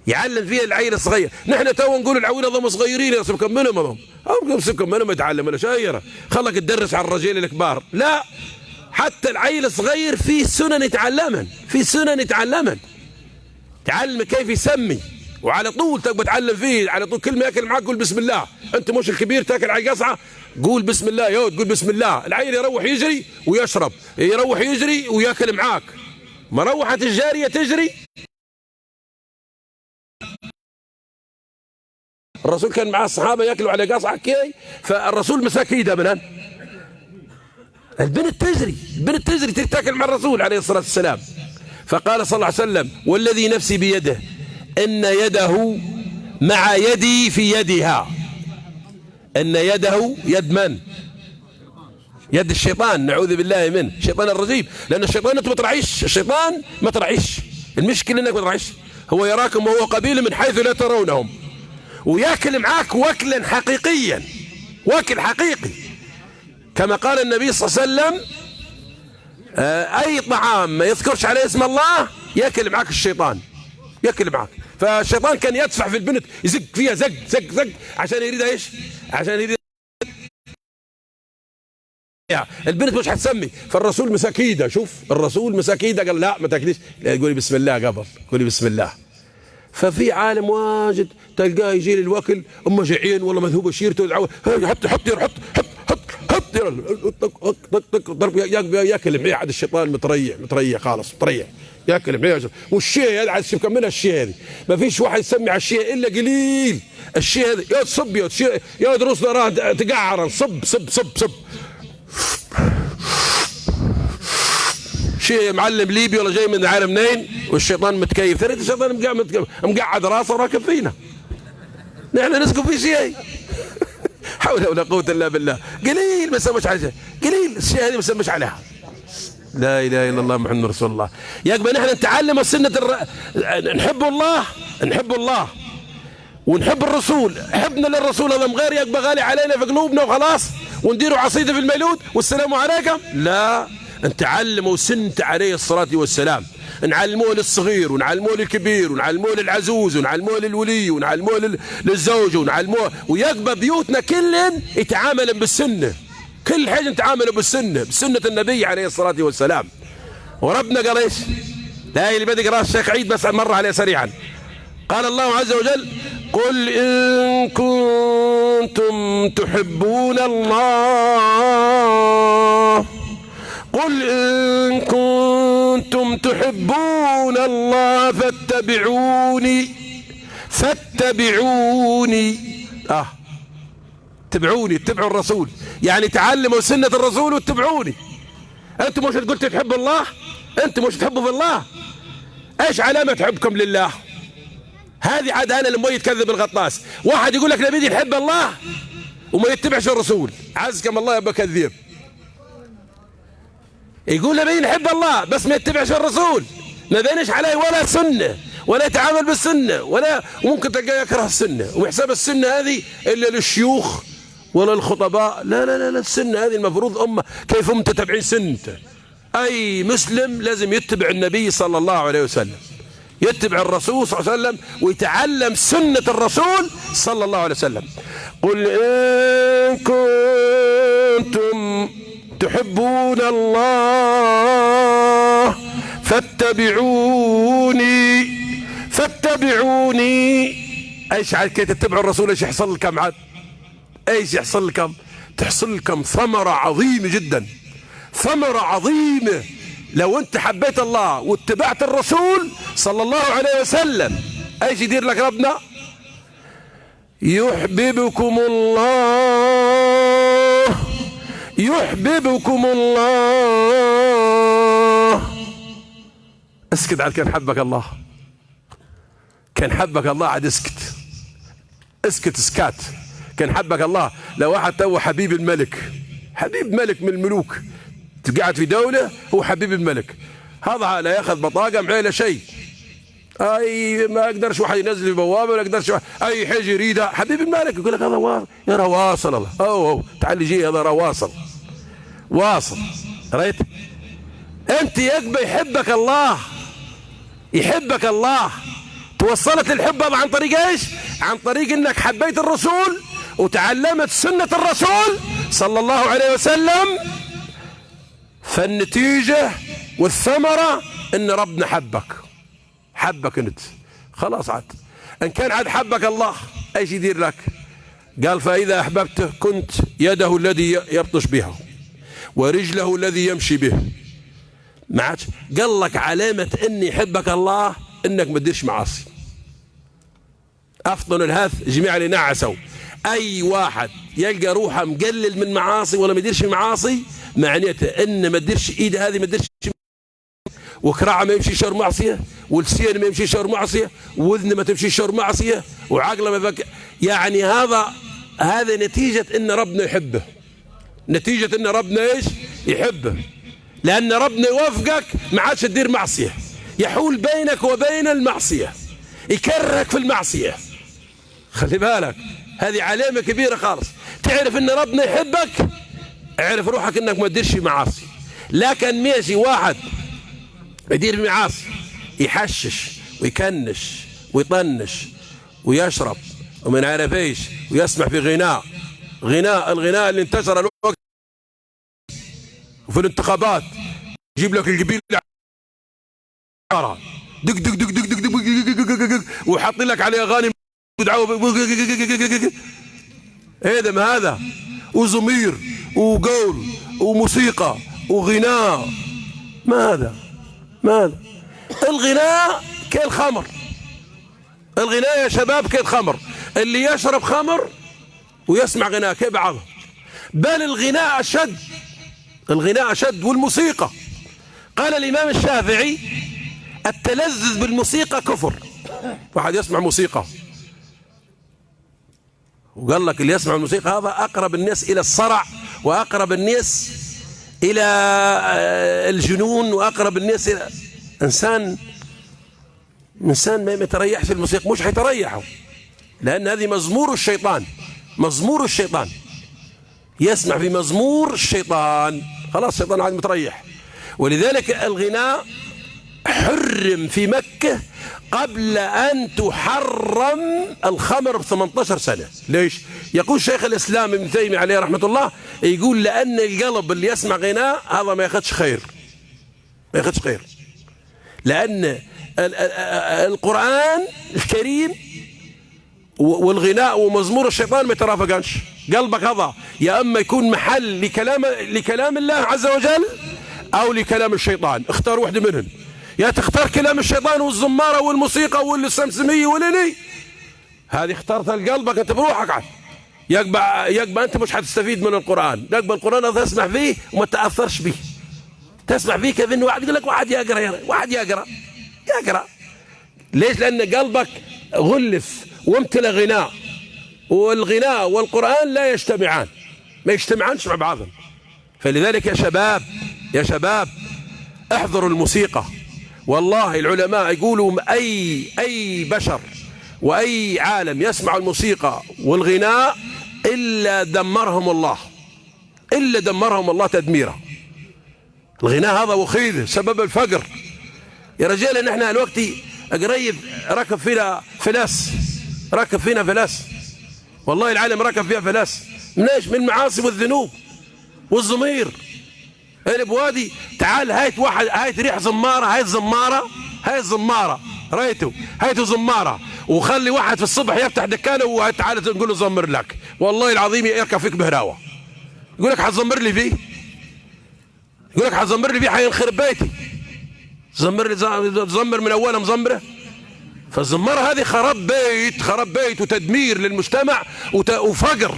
Speaker 5: يعلم فيها العيل الصغير. نحن تو نقول العويل هذول صغيرين يا سبكم منهم هم سبكم منهم يتعلم ولا شايره خلك تدرس على الرجال الكبار. لا حتى العيل الصغير فيه سنن يتعلمن. في سنن يتعلمن. تعلم كيف يسمي وعلى طول تبقى تعلم فيه على طول. كل ما ياكل معك قول بسم الله. انت مش الكبير تاكل على قصعه قول بسم الله يود قول بسم الله. العيل يروح يجري ويشرب يروح يجري وياكل معاك. مروحة الجارية تجري. الرسول كان مع الصحابة ياكلوا على قصعة كي فالرسول مسك ايده منها. البنت تجري تاكل مع الرسول عليه الصلاة والسلام. فقال صلى الله عليه وسلم والذي نفسي بيده إن يده مع يدي في يدها. إن يده يد من؟ يد الشيطان نعوذ بالله منه. الشيطان الرجيم. لأن الشيطان أنت ما ترعيش. الشيطان ما ترعيش. المشكلة إنك ما ترعيش. هو يراكم وهو قبيل من حيث لا ترونهم وياكل معاك وكلا حقيقيا. واكل حقيقي كما قال النبي صلى الله عليه وسلم أي طعام ما يذكرش عليه اسم الله ياكل معاك الشيطان. ياكل معاك. فالشيطان كان يدفع في البنت يزق فيها زق عشان يريد ايش؟ عشان يريد البنت مش هتسمي. فالرسول مسك ايده. شوف الرسول مسك ايده قال لا ما تاكليش قولي بسم الله قبل قولي بسم الله. ففي عالم واجد تلقاه يجي لي الوكل أم جعين والله مذهوبة شيرته حط ضرب ياكل معي عاد الشيطان متريح خالص متريح ياكل معي. والشيء هذا عاد كم منها الشيء هذه ما فيش واحد يسمي على الشيء إلا قليل. الشيء هذا يا صب يا دروس راه تقعر صب شيء معلم ليبي ولا جاي من عالم منين والشيطان متكيف. ترى الشيطان مقعد راسه وراكب فينا. نحن نسكب في شيء حول ولا قوة الا بالله. قليل ما سمش عليها قليل الشيء هذه ما سمش عليها. لا اله الا الله محمد رسول الله. يبقى نحن نتعلم السنة نحب الله ونحب الرسول. حبنا للرسول هذا غير يبقى غالي علينا في قلوبنا وخلاص ونديروا عصيدة في الميلود والسلام عليكم. لا نتعلموا سنة عليه الصلاة والسلام. نعلموه للصغير ونعلموه للكبير ونعلموه للعزوز ونعلموه للولي ونعلموه للزوج ونعلموه، ويقبى بيوتنا كلهم يتعامل بالسنة، كل حاجة نتعامل بالسنة، بسنة النبي عليه الصلاة والسلام. وربنا قال ايش؟ لا اللي بدي اقراه الشيخ عيد بس مرة عليه سريعا. قال الله عز وجل: قل إن كنتم تحبون الله، قل إن كنتم تحبون الله فاتبعوني اتبعوني، اتبعوا الرسول، يعني تعلموا سنة الرسول واتبعوني. أنتم مش قلت تحبوا الله؟ أنتم مش تحبوا في الله؟ ايش علامة حبكم لله؟ هذه عاد انا لما يتكذب الغطاس، واحد يقول لك نبيدي نحب الله وما يتبعش الرسول، عزكم الله يا كذاب. يقول نبيدي نحب الله بس ما يتبعش الرسول، ما بينش عليه ولا سنة ولا يتعامل بالسنة ولا، وممكن تلقاه يكره السنة ويحسب السنة هذه الا للشيوخ ولا الخطباء. لا لا لا, لا السنة هذه المفروض أمة كيف هم تتبعين سنته. أي مسلم لازم يتبع النبي صلى الله عليه وسلم، يتبع الرسول صلى الله عليه وسلم ويتعلم سنة الرسول صلى الله عليه وسلم. قل إن كنتم تحبون الله فاتبعوني. ايش عاد كي تتبعوا الرسول ايش يحصل لكم؟ عاد ايش يحصل لكم؟ تحصل لكم ثمرة عظيمة جدا، ثمرة عظيمة. لو انت حبيت الله واتبعت الرسول صلى الله عليه وسلم ايش يدير لك ربنا؟ يحببكم الله، يحببكم الله. اسكت عاد كان حبك الله، كان حبك الله عاد اسكت، اسكت اسكات. كان حبك الله لو واحد تو حبيب الملك، حبيب ملك من الملوك، قاعد في دولة هو حبيب الملك، هذا لا ياخذ بطاقة معاه لا شيء، اي ما يقدرش واحد ينزل في بوابة ولا يقدرش اي حاجة يريدها، حبيب الملك يقول لك هذا يرى واصل الله، او تعال جي هذا راه واصل. رأيت انت يقبل يحبك الله، يحبك الله. توصلت للحب عن طريق ايش؟ عن طريق انك حبيت الرسول وتعلمت سنة الرسول صلى الله عليه وسلم. فالنتيجة والثمرة ان ربنا حبك انت خلاص. عاد ان كان عاد حبك الله ايش يدير لك؟ قال فاذا احببته كنت يده الذي يبطش بها ورجله الذي يمشي به. ما عادش قال لك علامة ان يحبك الله انك ما تديرش معاصي. افضل الهاث جميع اللي نعسوا، اي واحد يلقى روحه مقلل من معاصي ولا ما يديرش معاصي معناته ان ما تديرش ايده هذه ما تديرش، وكراعه ما يمشي شر معصيه، ولسان ما يمشي شر معصيه، واذنه ما تمشي شر معصيه، وعقله ما فك. يعني هذا نتيجه ان ربنا يحبه، نتيجه ان ربنا ايش؟ يحبه. لان ربنا يوفقك ما عادش تدير معصيه، يحول بينك وبين المعصيه، يكرهك في المعصيه. خلي بالك هذه علامه كبيره خالص. تعرف ان ربنا يحبك، اعرف روحك انك ما تديرش معاصي. لكن ماشي واحد يدير معاصي، يحشش ويكنش ويطنش ويشرب وما نعرف ايش، ويسمع في الغناء اللي انتشر الوقت وفي الانتخابات، يجيب لك القبيل دق دق دق دق دق دق ويحط لك عليه اغاني هذا ما هذا، وزمير وقول وموسيقى وغناء. ما هذا الغناء كالخمر، الغناء يا شباب كالخمر، اللي يشرب خمر ويسمع غناء كبعض، بل الغناء أشد والموسيقى. قال الإمام الشافعي التلذذ بالموسيقى كفر. واحد يسمع موسيقى وقال لك اللي يسمع الموسيقى هذا أقرب الناس إلى الصرع، وأقرب الناس إلى الجنون، وأقرب الناس إلى إنسان ما يتريحش في الموسيقى، مش حيتريحوا، لأن هذه مزمور الشيطان، يسمع في مزمور الشيطان، خلاص الشيطان عاد متريح. ولذلك الغناء حرم في مكة قبل أن تحرم الخمر ب18 سنة. ليش؟ يقول شيخ الإسلام ابن تيمية عليه رحمة الله، يقول لأن القلب اللي يسمع غناء هذا ما ياخدش خير، ما ياخدش خير، لأن القرآن الكريم والغناء ومزمور الشيطان ما يترافقانش. قلبك هذا يا أما يكون محل لكلام الله عز وجل أو لكلام الشيطان، اختار واحدة منهم. يا تختار كلام الشيطان والزمارة والموسيقى والسمسمية واللي هذه اخترت قلبك انت بروحك عاد. يقبع انت مش حتستفيد من القرآن. يقبع القرآن تسمع فيه وما تأثرش به، تسمع فيه كيف انه واحد يقول لك واحد يقرأ. ليش؟ لأن قلبك غلف وامتلأ غناء، والغناء والقرآن لا يجتمعان، ما يجتمعانش مع بعضهم. فلذلك يا شباب احذروا الموسيقى. والله العلماء يقولوا أي بشر وأي عالم يسمع الموسيقى والغناء إلا دمرهم الله تدميرا. الغناء هذا وخيذ سبب الفقر. يا رجال نحن الوقت قريب ركب فينا فلاس، والله العالم ركب فيها فلاس. من ايش؟ من المعاصي والذنوب والضمير. انا بوادي تعال هايت ريح زماره، هاي زماره رايته، هايته زماره، وخلي واحد في الصبح يفتح دكانه وتعال نقول له زمر لك، والله العظيم يركب فيك بهراوه. يقول لك حتزمر لي فيه، حينخرب بيتي. زمر من اولها مزمره. فالزماره هذه خراب بيت وتدمير للمجتمع وفقر،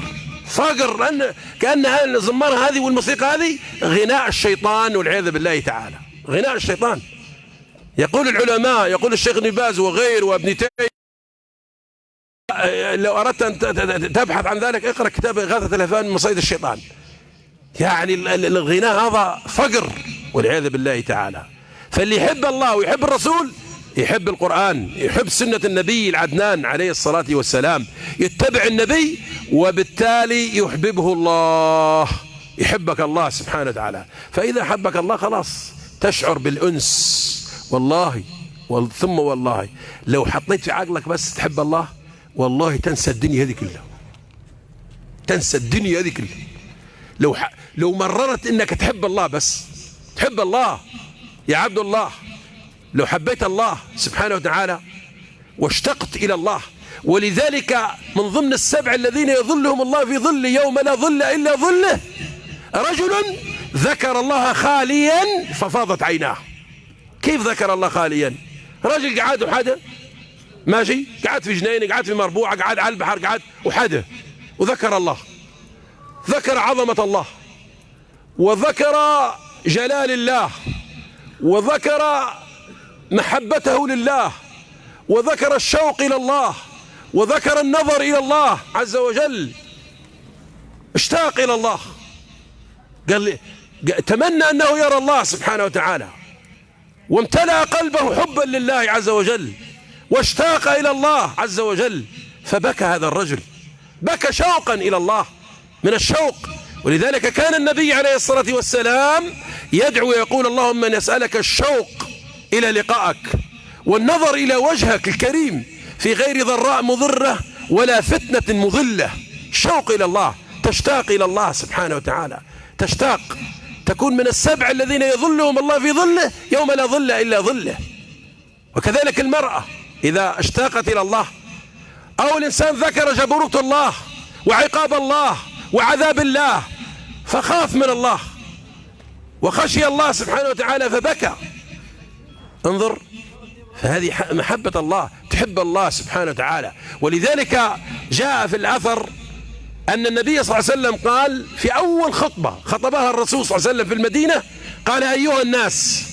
Speaker 5: لأن كأنها الزمارة هذه والموسيقى هذه غناء الشيطان والعياذ بالله تعالى، غناء الشيطان. يقول العلماء، يقول الشيخ ابن باز وغير وابن تيمية، لو أردت أن تبحث عن ذلك اقرأ كتاب إغاثة الألهفان من مصايد الشيطان. يعني الغناء هذا فقر والعياذ بالله تعالى. فاللي يحب الله ويحب الرسول يحب القرآن، يحب سنة النبي العدنان عليه الصلاة والسلام، يتبع النبي وبالتالي يحببه الله، يحبك الله سبحانه وتعالى. فإذا حبك الله خلاص تشعر بالأنس. والله ثم والله لو حطيت في عقلك بس تحب الله، والله تنسى الدنيا هذه كلها، لو مررت انك تحب الله، بس تحب الله يا عبد الله، لو حبيت الله سبحانه وتعالى واشتقت إلى الله. ولذلك من ضمن السبع الذين يظلهم الله في ظل يوم لا ظل إلا ظله رجل ذكر الله خاليا ففاضت عيناه. كيف ذكر الله خاليا؟ رجل قعد وحده ماشي، قعد في جنينه، قعد في مربوعة، قعد على البحر، قعد وحده وذكر الله، ذكر عظمة الله وذكر جلال الله وذكر محبته لله وذكر الشوق إلى الله وذكر النظر إلى الله عز وجل، اشتاق إلى الله، قال لي تمنى أنه يرى الله سبحانه وتعالى، وامتلأ قلبه حبا لله عز وجل واشتاق إلى الله عز وجل، فبكى هذا الرجل، بكى شوقا إلى الله من الشوق. ولذلك كان النبي عليه الصلاة والسلام يدعو ويقول اللهم نسألك الشوق إلى لقائك والنظر إلى وجهك الكريم في غير ضراء مضرة ولا فتنة مضلة. شوق إلى الله، تشتاق إلى الله سبحانه وتعالى، تشتاق، تكون من السبع الذين يظلهم الله في ظله يوم لا ظل إلا ظله. وكذلك المرأة إذا اشتاقت إلى الله، أو الإنسان ذكر جبروت الله وعقاب الله وعذاب الله فخاف من الله وخشي الله سبحانه وتعالى فبكى. انظر، فهذه محبة الله، تحب الله سبحانه وتعالى. ولذلك جاء في الأثر أن النبي صلى الله عليه وسلم قال في أول خطبة خطبها الرسول صلى الله عليه وسلم في المدينة، قال أيها الناس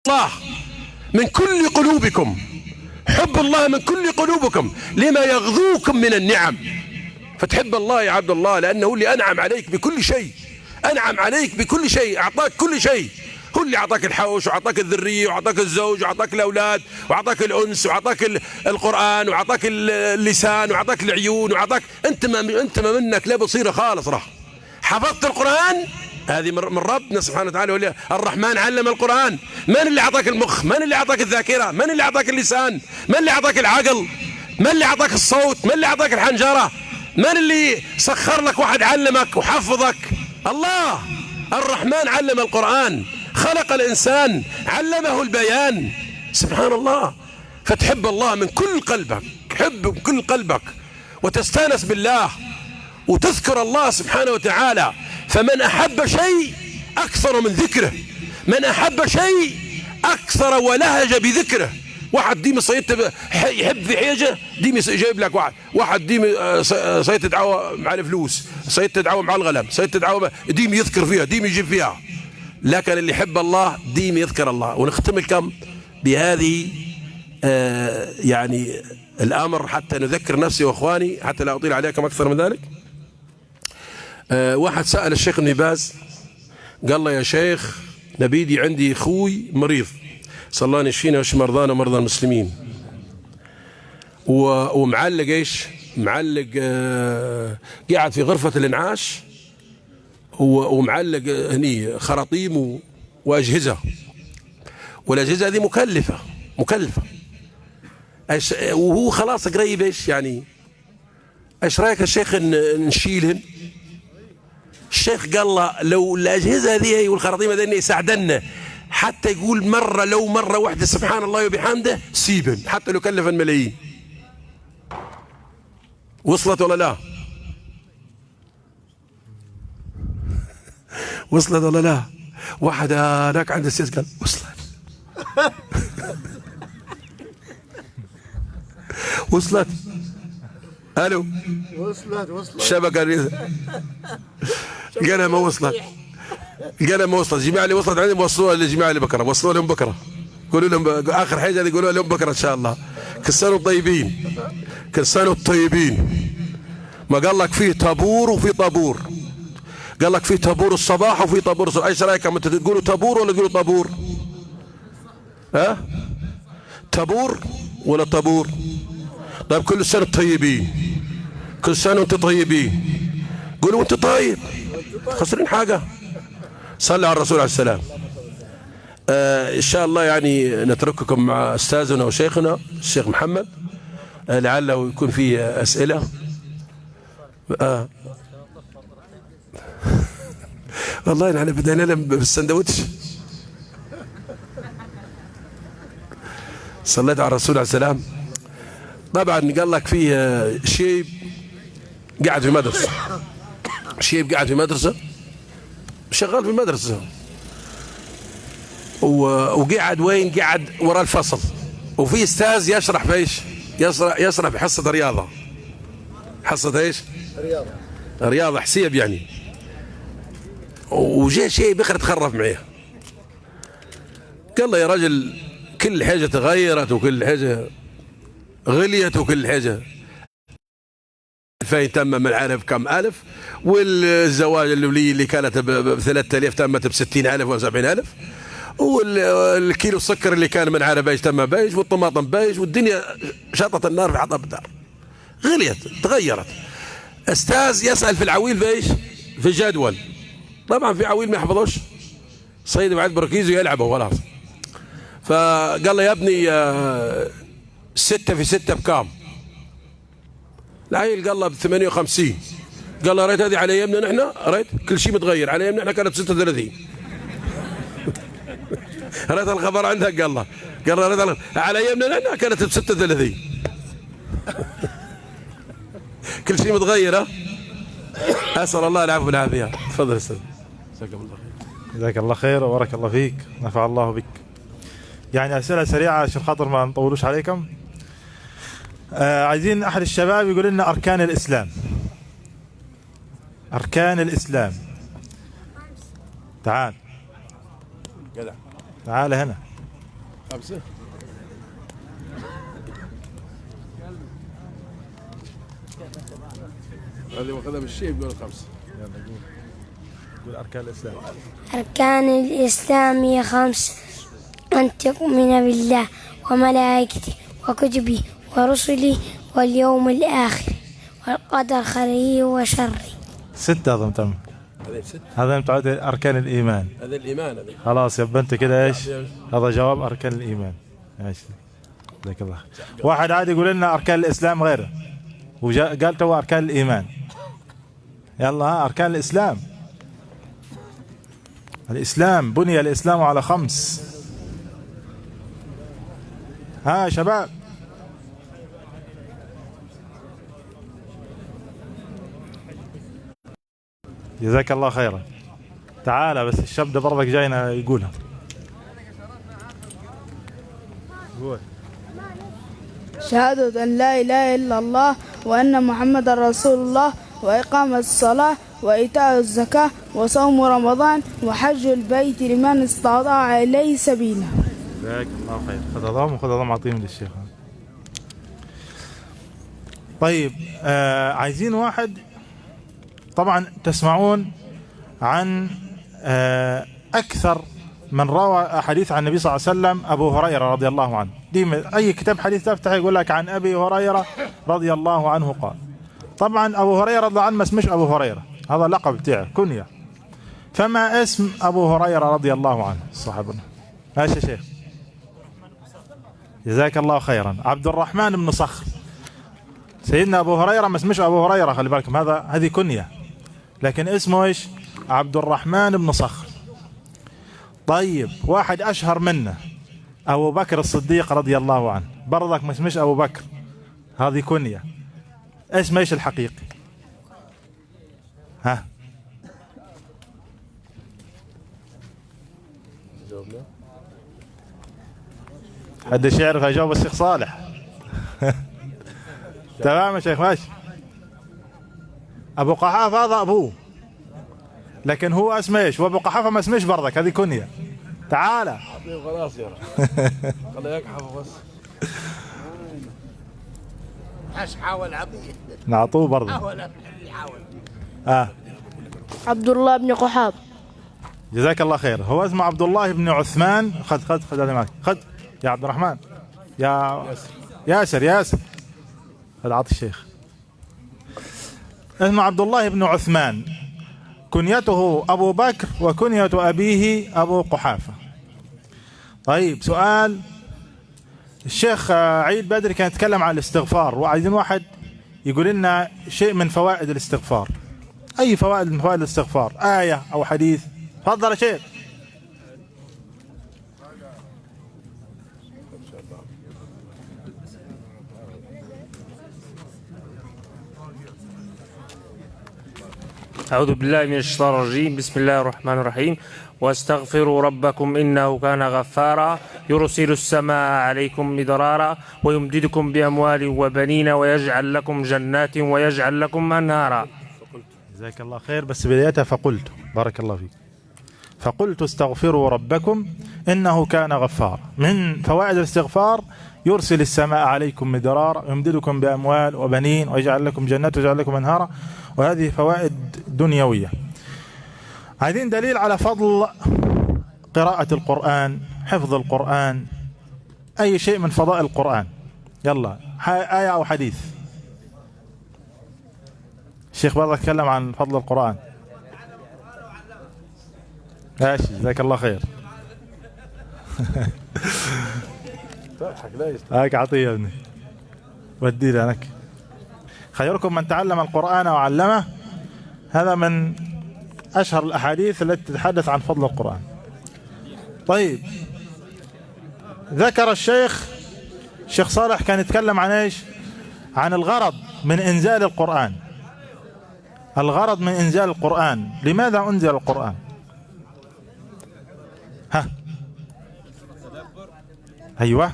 Speaker 5: الله من كل قلوبكم، حب الله من كل قلوبكم لما يغذوكم من النعم. فتحب الله يا عبد الله لأنه اللي أنعم عليك بكل شيء، أنعم عليك بكل شيء، أعطاك كل شيء، هو اللي أعطاك الحوش وأعطاك الذرية وأعطاك الزوج وأعطاك الأولاد وأعطاك الأنس وأعطاك القرآن وأعطاك اللسان وأعطاك العيون وأعطاك أنت ما منك لا بصيرة خالص. راح حفظت القرآن هذه من ربنا سبحانه وتعالى. الرحمن علم القرآن. من اللي أعطاك المخ؟ من اللي أعطاك الذاكرة؟ من اللي أعطاك اللسان؟ من اللي أعطاك العقل؟ من اللي أعطاك الصوت؟ من اللي أعطاك الحنجرة؟ من اللي سخر لك واحد علمك وحفظك؟ الله. الرحمن علم القرآن، خلق الإنسان، علمه البيان. سبحان الله. فتحب الله من كل قلبك، حب من كل قلبك، وتستانس بالله وتذكر الله سبحانه وتعالى. فمن أحب شيء أكثر من ذكره، من أحب شيء أكثر ولهج بذكره. واحد ديم صيت يحب في حاجة ديم جايب لك واحد ديم صيت تدعوه مع الفلوس، صيت تدعوه مع الغلم، صيت تدعوه ديم يذكر فيها، ديم يجيب فيها. لكن اللي يحب الله ديم يذكر الله. ونختم الكم بهذه يعني الأمر حتى نذكر نفسي وأخواني حتى لا أطيل عليكم أكثر من ذلك. واحد سأل الشيخ ابن باز قال له: يا شيخ نبيدي عندي أخوي مريض، صلى الله يشفينا ويشفي مرضانا ومرضى المسلمين، ومعلق ايش؟ معلق قاعد في غرفة الانعاش ومعلق هني خراطيم وأجهزة، والأجهزة هذه مكلفة وهو خلاص قريب ايش يعني، ايش رايك يا شيخ نشيلهن؟ الشيخ قال له: لو الأجهزة هذه والخراطيم هذه يساعدنا حتى يقول لو مرة واحدة سبحان الله وبحمده سيبن، حتى لو كلف الملايين. وصلت ولا لا؟ وصلت ولا لا؟ واحد هناك عند السيس قال: وصلت. وصلت. الو وصلت الشبكة قال ما وصلت، قال ما وصلت. الجماعة اللي وصلت عندهم وصلوها للجماعة اللي بكرة، وصلوا لهم بكرة، قولوا لهم آخر حاجة يقولوها لهم بكرة إن شاء الله. كل سنة طيبين، كل سنة طيبين. ما قال لك فيه طابور وفي طابور، قال لك فيه طابور الصباح وفي طابور الصباح. ايش رايك انتوا تقولوا طابور ولا تقولوا طابور؟ ها؟ طابور ولا طابور؟ طيب كل سنة طيبين، كل سنة وانتم طيبين. قولوا وانت طيب، خسرين حاجة؟ صلوا على الرسول عليه السلام. إن شاء الله يعني نترككم مع أستاذنا وشيخنا الشيخ محمد، لعله يكون فيه أسئلة. والله نحن بدينا لهم بالسندوتش. صليت على الرسول عليه السلام. طبعا قال لك فيه شيب قاعد في مدرسة، شيب قاعد في مدرسة، شغال في المدرسة، وقعد وين؟ قاعد وراء الفصل، وفي استاذ يشرح بايش؟ يشرح بحصة رياضة. حصة ايش؟ رياضة حسيب يعني. وجاء شيء بخر تخرف معيه، قال له: يا رجل كل حاجة تغيرت وكل حاجة غليت وكل حاجة فاين تم من عارف كم ألف، والزواج اللي كانت ب 3000 تمت ب 60,000 و 70,000، والكيلو السكر اللي كان من عارف ايش تم بايش، والطماطم بايش، والدنيا شطت النار في حطب الدار، غليت تغيرت. استاذ يسأل في العويل بايش؟ في الجدول. طبعا في عويل ما يحفظوش، صيد بعد بركيز ويلعبوا خلاص. فقال له: يا ابني 6 في 6 بكام؟ العيل قال له: ب 58. قال له: ريت هذه على ايامنا نحن، ريت كل شيء متغير، على ايامنا نحن كانت 36. ريت الخبر عندك؟ قال له ريت على ايامنا نحن كانت ب 36. كل شيء متغير. ها؟ اسال الله العفو والعافيه. تفضل استاذ. جزاك الله خير.
Speaker 2: جزاك الله خير وبارك الله فيك، نفع الله بك. يعني أسئلة سريعة عشان خاطر ما نطولوش عليكم. عايزين أحد الشباب يقول لنا أركان الإسلام. أركان الإسلام. تعال تعال هنا.
Speaker 5: 5. هذه واخذها من الشيء يقول 5.
Speaker 2: يلا قول أركان الإسلام.
Speaker 7: أركان الإسلام هي 5: أن تؤمن بالله وملائكته وكتبه ورسله واليوم الآخر والقدر خيره وشره.
Speaker 2: 6 أظن تم. هذا متعود أركان الإيمان.
Speaker 5: هذا الإيمان هذا.
Speaker 2: خلاص يبقى أنت كده إيش؟ هذا جواب أركان الإيمان. ماشي. جزاك الله. واحد عادي يقول لنا أركان الإسلام غيره وقال تو أركان الإيمان. يلا ها أركان الإسلام. الإسلام بني الإسلام على 5. ها شباب جزاك الله خيرا. تعال بس الشاب ده برضك جاينا يقولها. قول.
Speaker 8: شهادة أن لا إله إلا الله وأن محمد رسول الله وإقامة الصلاة وإيتاء الزكاة وصوم رمضان وحج البيت لمن استطاع إليه سبيلا.
Speaker 2: جزاك الله خير. خذ هذام وخذ هذام أعطيهم للشيخ. طيب عايزين واحد. طبعا تسمعون عن أكثر من روى أحاديث عن النبي صلى الله عليه وسلم أبو هريرة رضي الله عنه. دي أي كتاب حديث تفتح يقول لك عن أبي هريرة رضي الله عنه قال. طبعا أبو هريرة رضي الله عنه ما اسمش أبو هريرة، هذا لقب بتاعه كنية. فما اسم أبو هريرة رضي الله عنه صاحبنا؟ ماشي يا شيخ. جزاك الله خيرا. عبد الرحمن بن صخر. سيدنا أبو هريرة ما اسمش أبو هريرة، خلي بالكم هذه كنية، لكن اسمه إيش؟ عبد الرحمن بن صخر. طيب واحد أشهر منه أبو بكر الصديق رضي الله عنه، برضك ما اسمش أبو بكر، هذه كنية. اسمه إيش الحقيقي؟ ها حدش يعرف يجاوب؟ الشيخ صالح. تمام يا شيخ ماشي. أبو قحافة هذا أبوه، لكن هو اسمه ايش؟ وابو قحافه ما اسمش برضك، هذه كنيه. تعالى
Speaker 5: خلاص يا خليه يقحف بس.
Speaker 3: ايش حاول عبيد
Speaker 2: نعطوه برضه.
Speaker 3: حاول.
Speaker 8: عبد الله بن قحاف.
Speaker 2: جزاك الله خير. هو اسمه عبد الله بن عثمان. خذ هذا معك، خذ يا عبد الرحمن، يا ياسر هذا عطي الشيخ. اسمه عبد الله بن عثمان، كنيته أبو بكر وكنية أبيه أبو قحافة. طيب سؤال. الشيخ عيد بدري كان يتكلم عن الاستغفار، وعايزين واحد يقول لنا شيء من فوائد الاستغفار. أي فوائد من فوائد الاستغفار؟ آية أو حديث؟ تفضل يا شيخ.
Speaker 9: أعوذ بالله من الشيطان الرجيم. بسم الله الرحمن الرحيم. واستغفروا ربكم إنه كان غفارا يرسل السماء عليكم مدرارا ويمددكم بأموال وبنين ويجعل لكم جنات ويجعل لكم أنهارا.
Speaker 2: جزاك الله خير. بس بدايتها فقلت، بارك الله فيك، فقلت استغفروا ربكم إنه كان غفارا. من فوائد الاستغفار يرسل السماء عليكم مدرارا ويمددكم بأموال وبنين ويجعل لكم جنات ويجعل لكم أنهارا، وهذه فوائد دنيوية. عايزين دليل على فضل قراءة القرآن، حفظ القرآن، أي شيء من فضائل القرآن. يلا آية أو حديث. الشيخ برضه تكلم عن فضل القرآن. ماشي جزاك الله خير. هاك عطيه يا ابني، ودي لك. خيركم من تعلم القرآن وعلمه، هذا من أشهر الأحاديث التي تتحدث عن فضل القرآن. طيب ذكر الشيخ صالح كان يتكلم عن ايش؟ عن الغرض من إنزال القرآن. الغرض من إنزال القرآن، لماذا أنزل القرآن؟ ها أيوة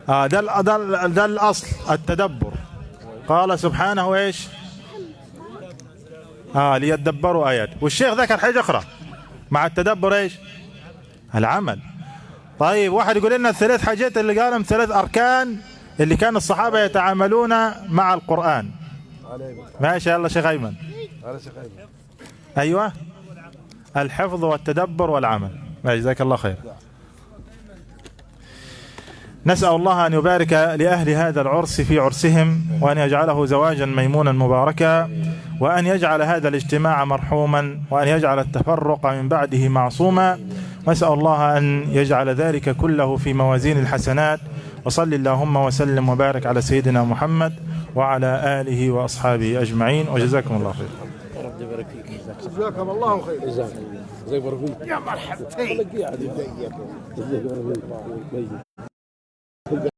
Speaker 2: ده الأصل، التدبر. قال سبحانه ايش؟ ليتدبروا آيات. والشيخ ذكر حاجة أخرى مع التدبر ايش؟ العمل. طيب واحد يقول لنا الثلاث حاجات اللي قالهم، 3 أركان اللي كان الصحابة يتعاملون مع القرآن. ماشي يلا شيخ أيمن. أيوة الحفظ والتدبر والعمل. جزاك الله خير. نسأل الله أن يبارك لأهل هذا العرس في عرسهم، وأن يجعله زواجا ميمونا مباركا، وأن يجعل هذا الاجتماع مرحوما، وأن يجعل التفرق من بعده معصوما. نسأل الله أن يجعل ذلك كله في موازين الحسنات. وصل اللهم وسلم وبارك على سيدنا محمد وعلى آله وأصحابه أجمعين، وجزاكم الله خير.
Speaker 6: جزاكم الله خير.
Speaker 5: يا مرحبا.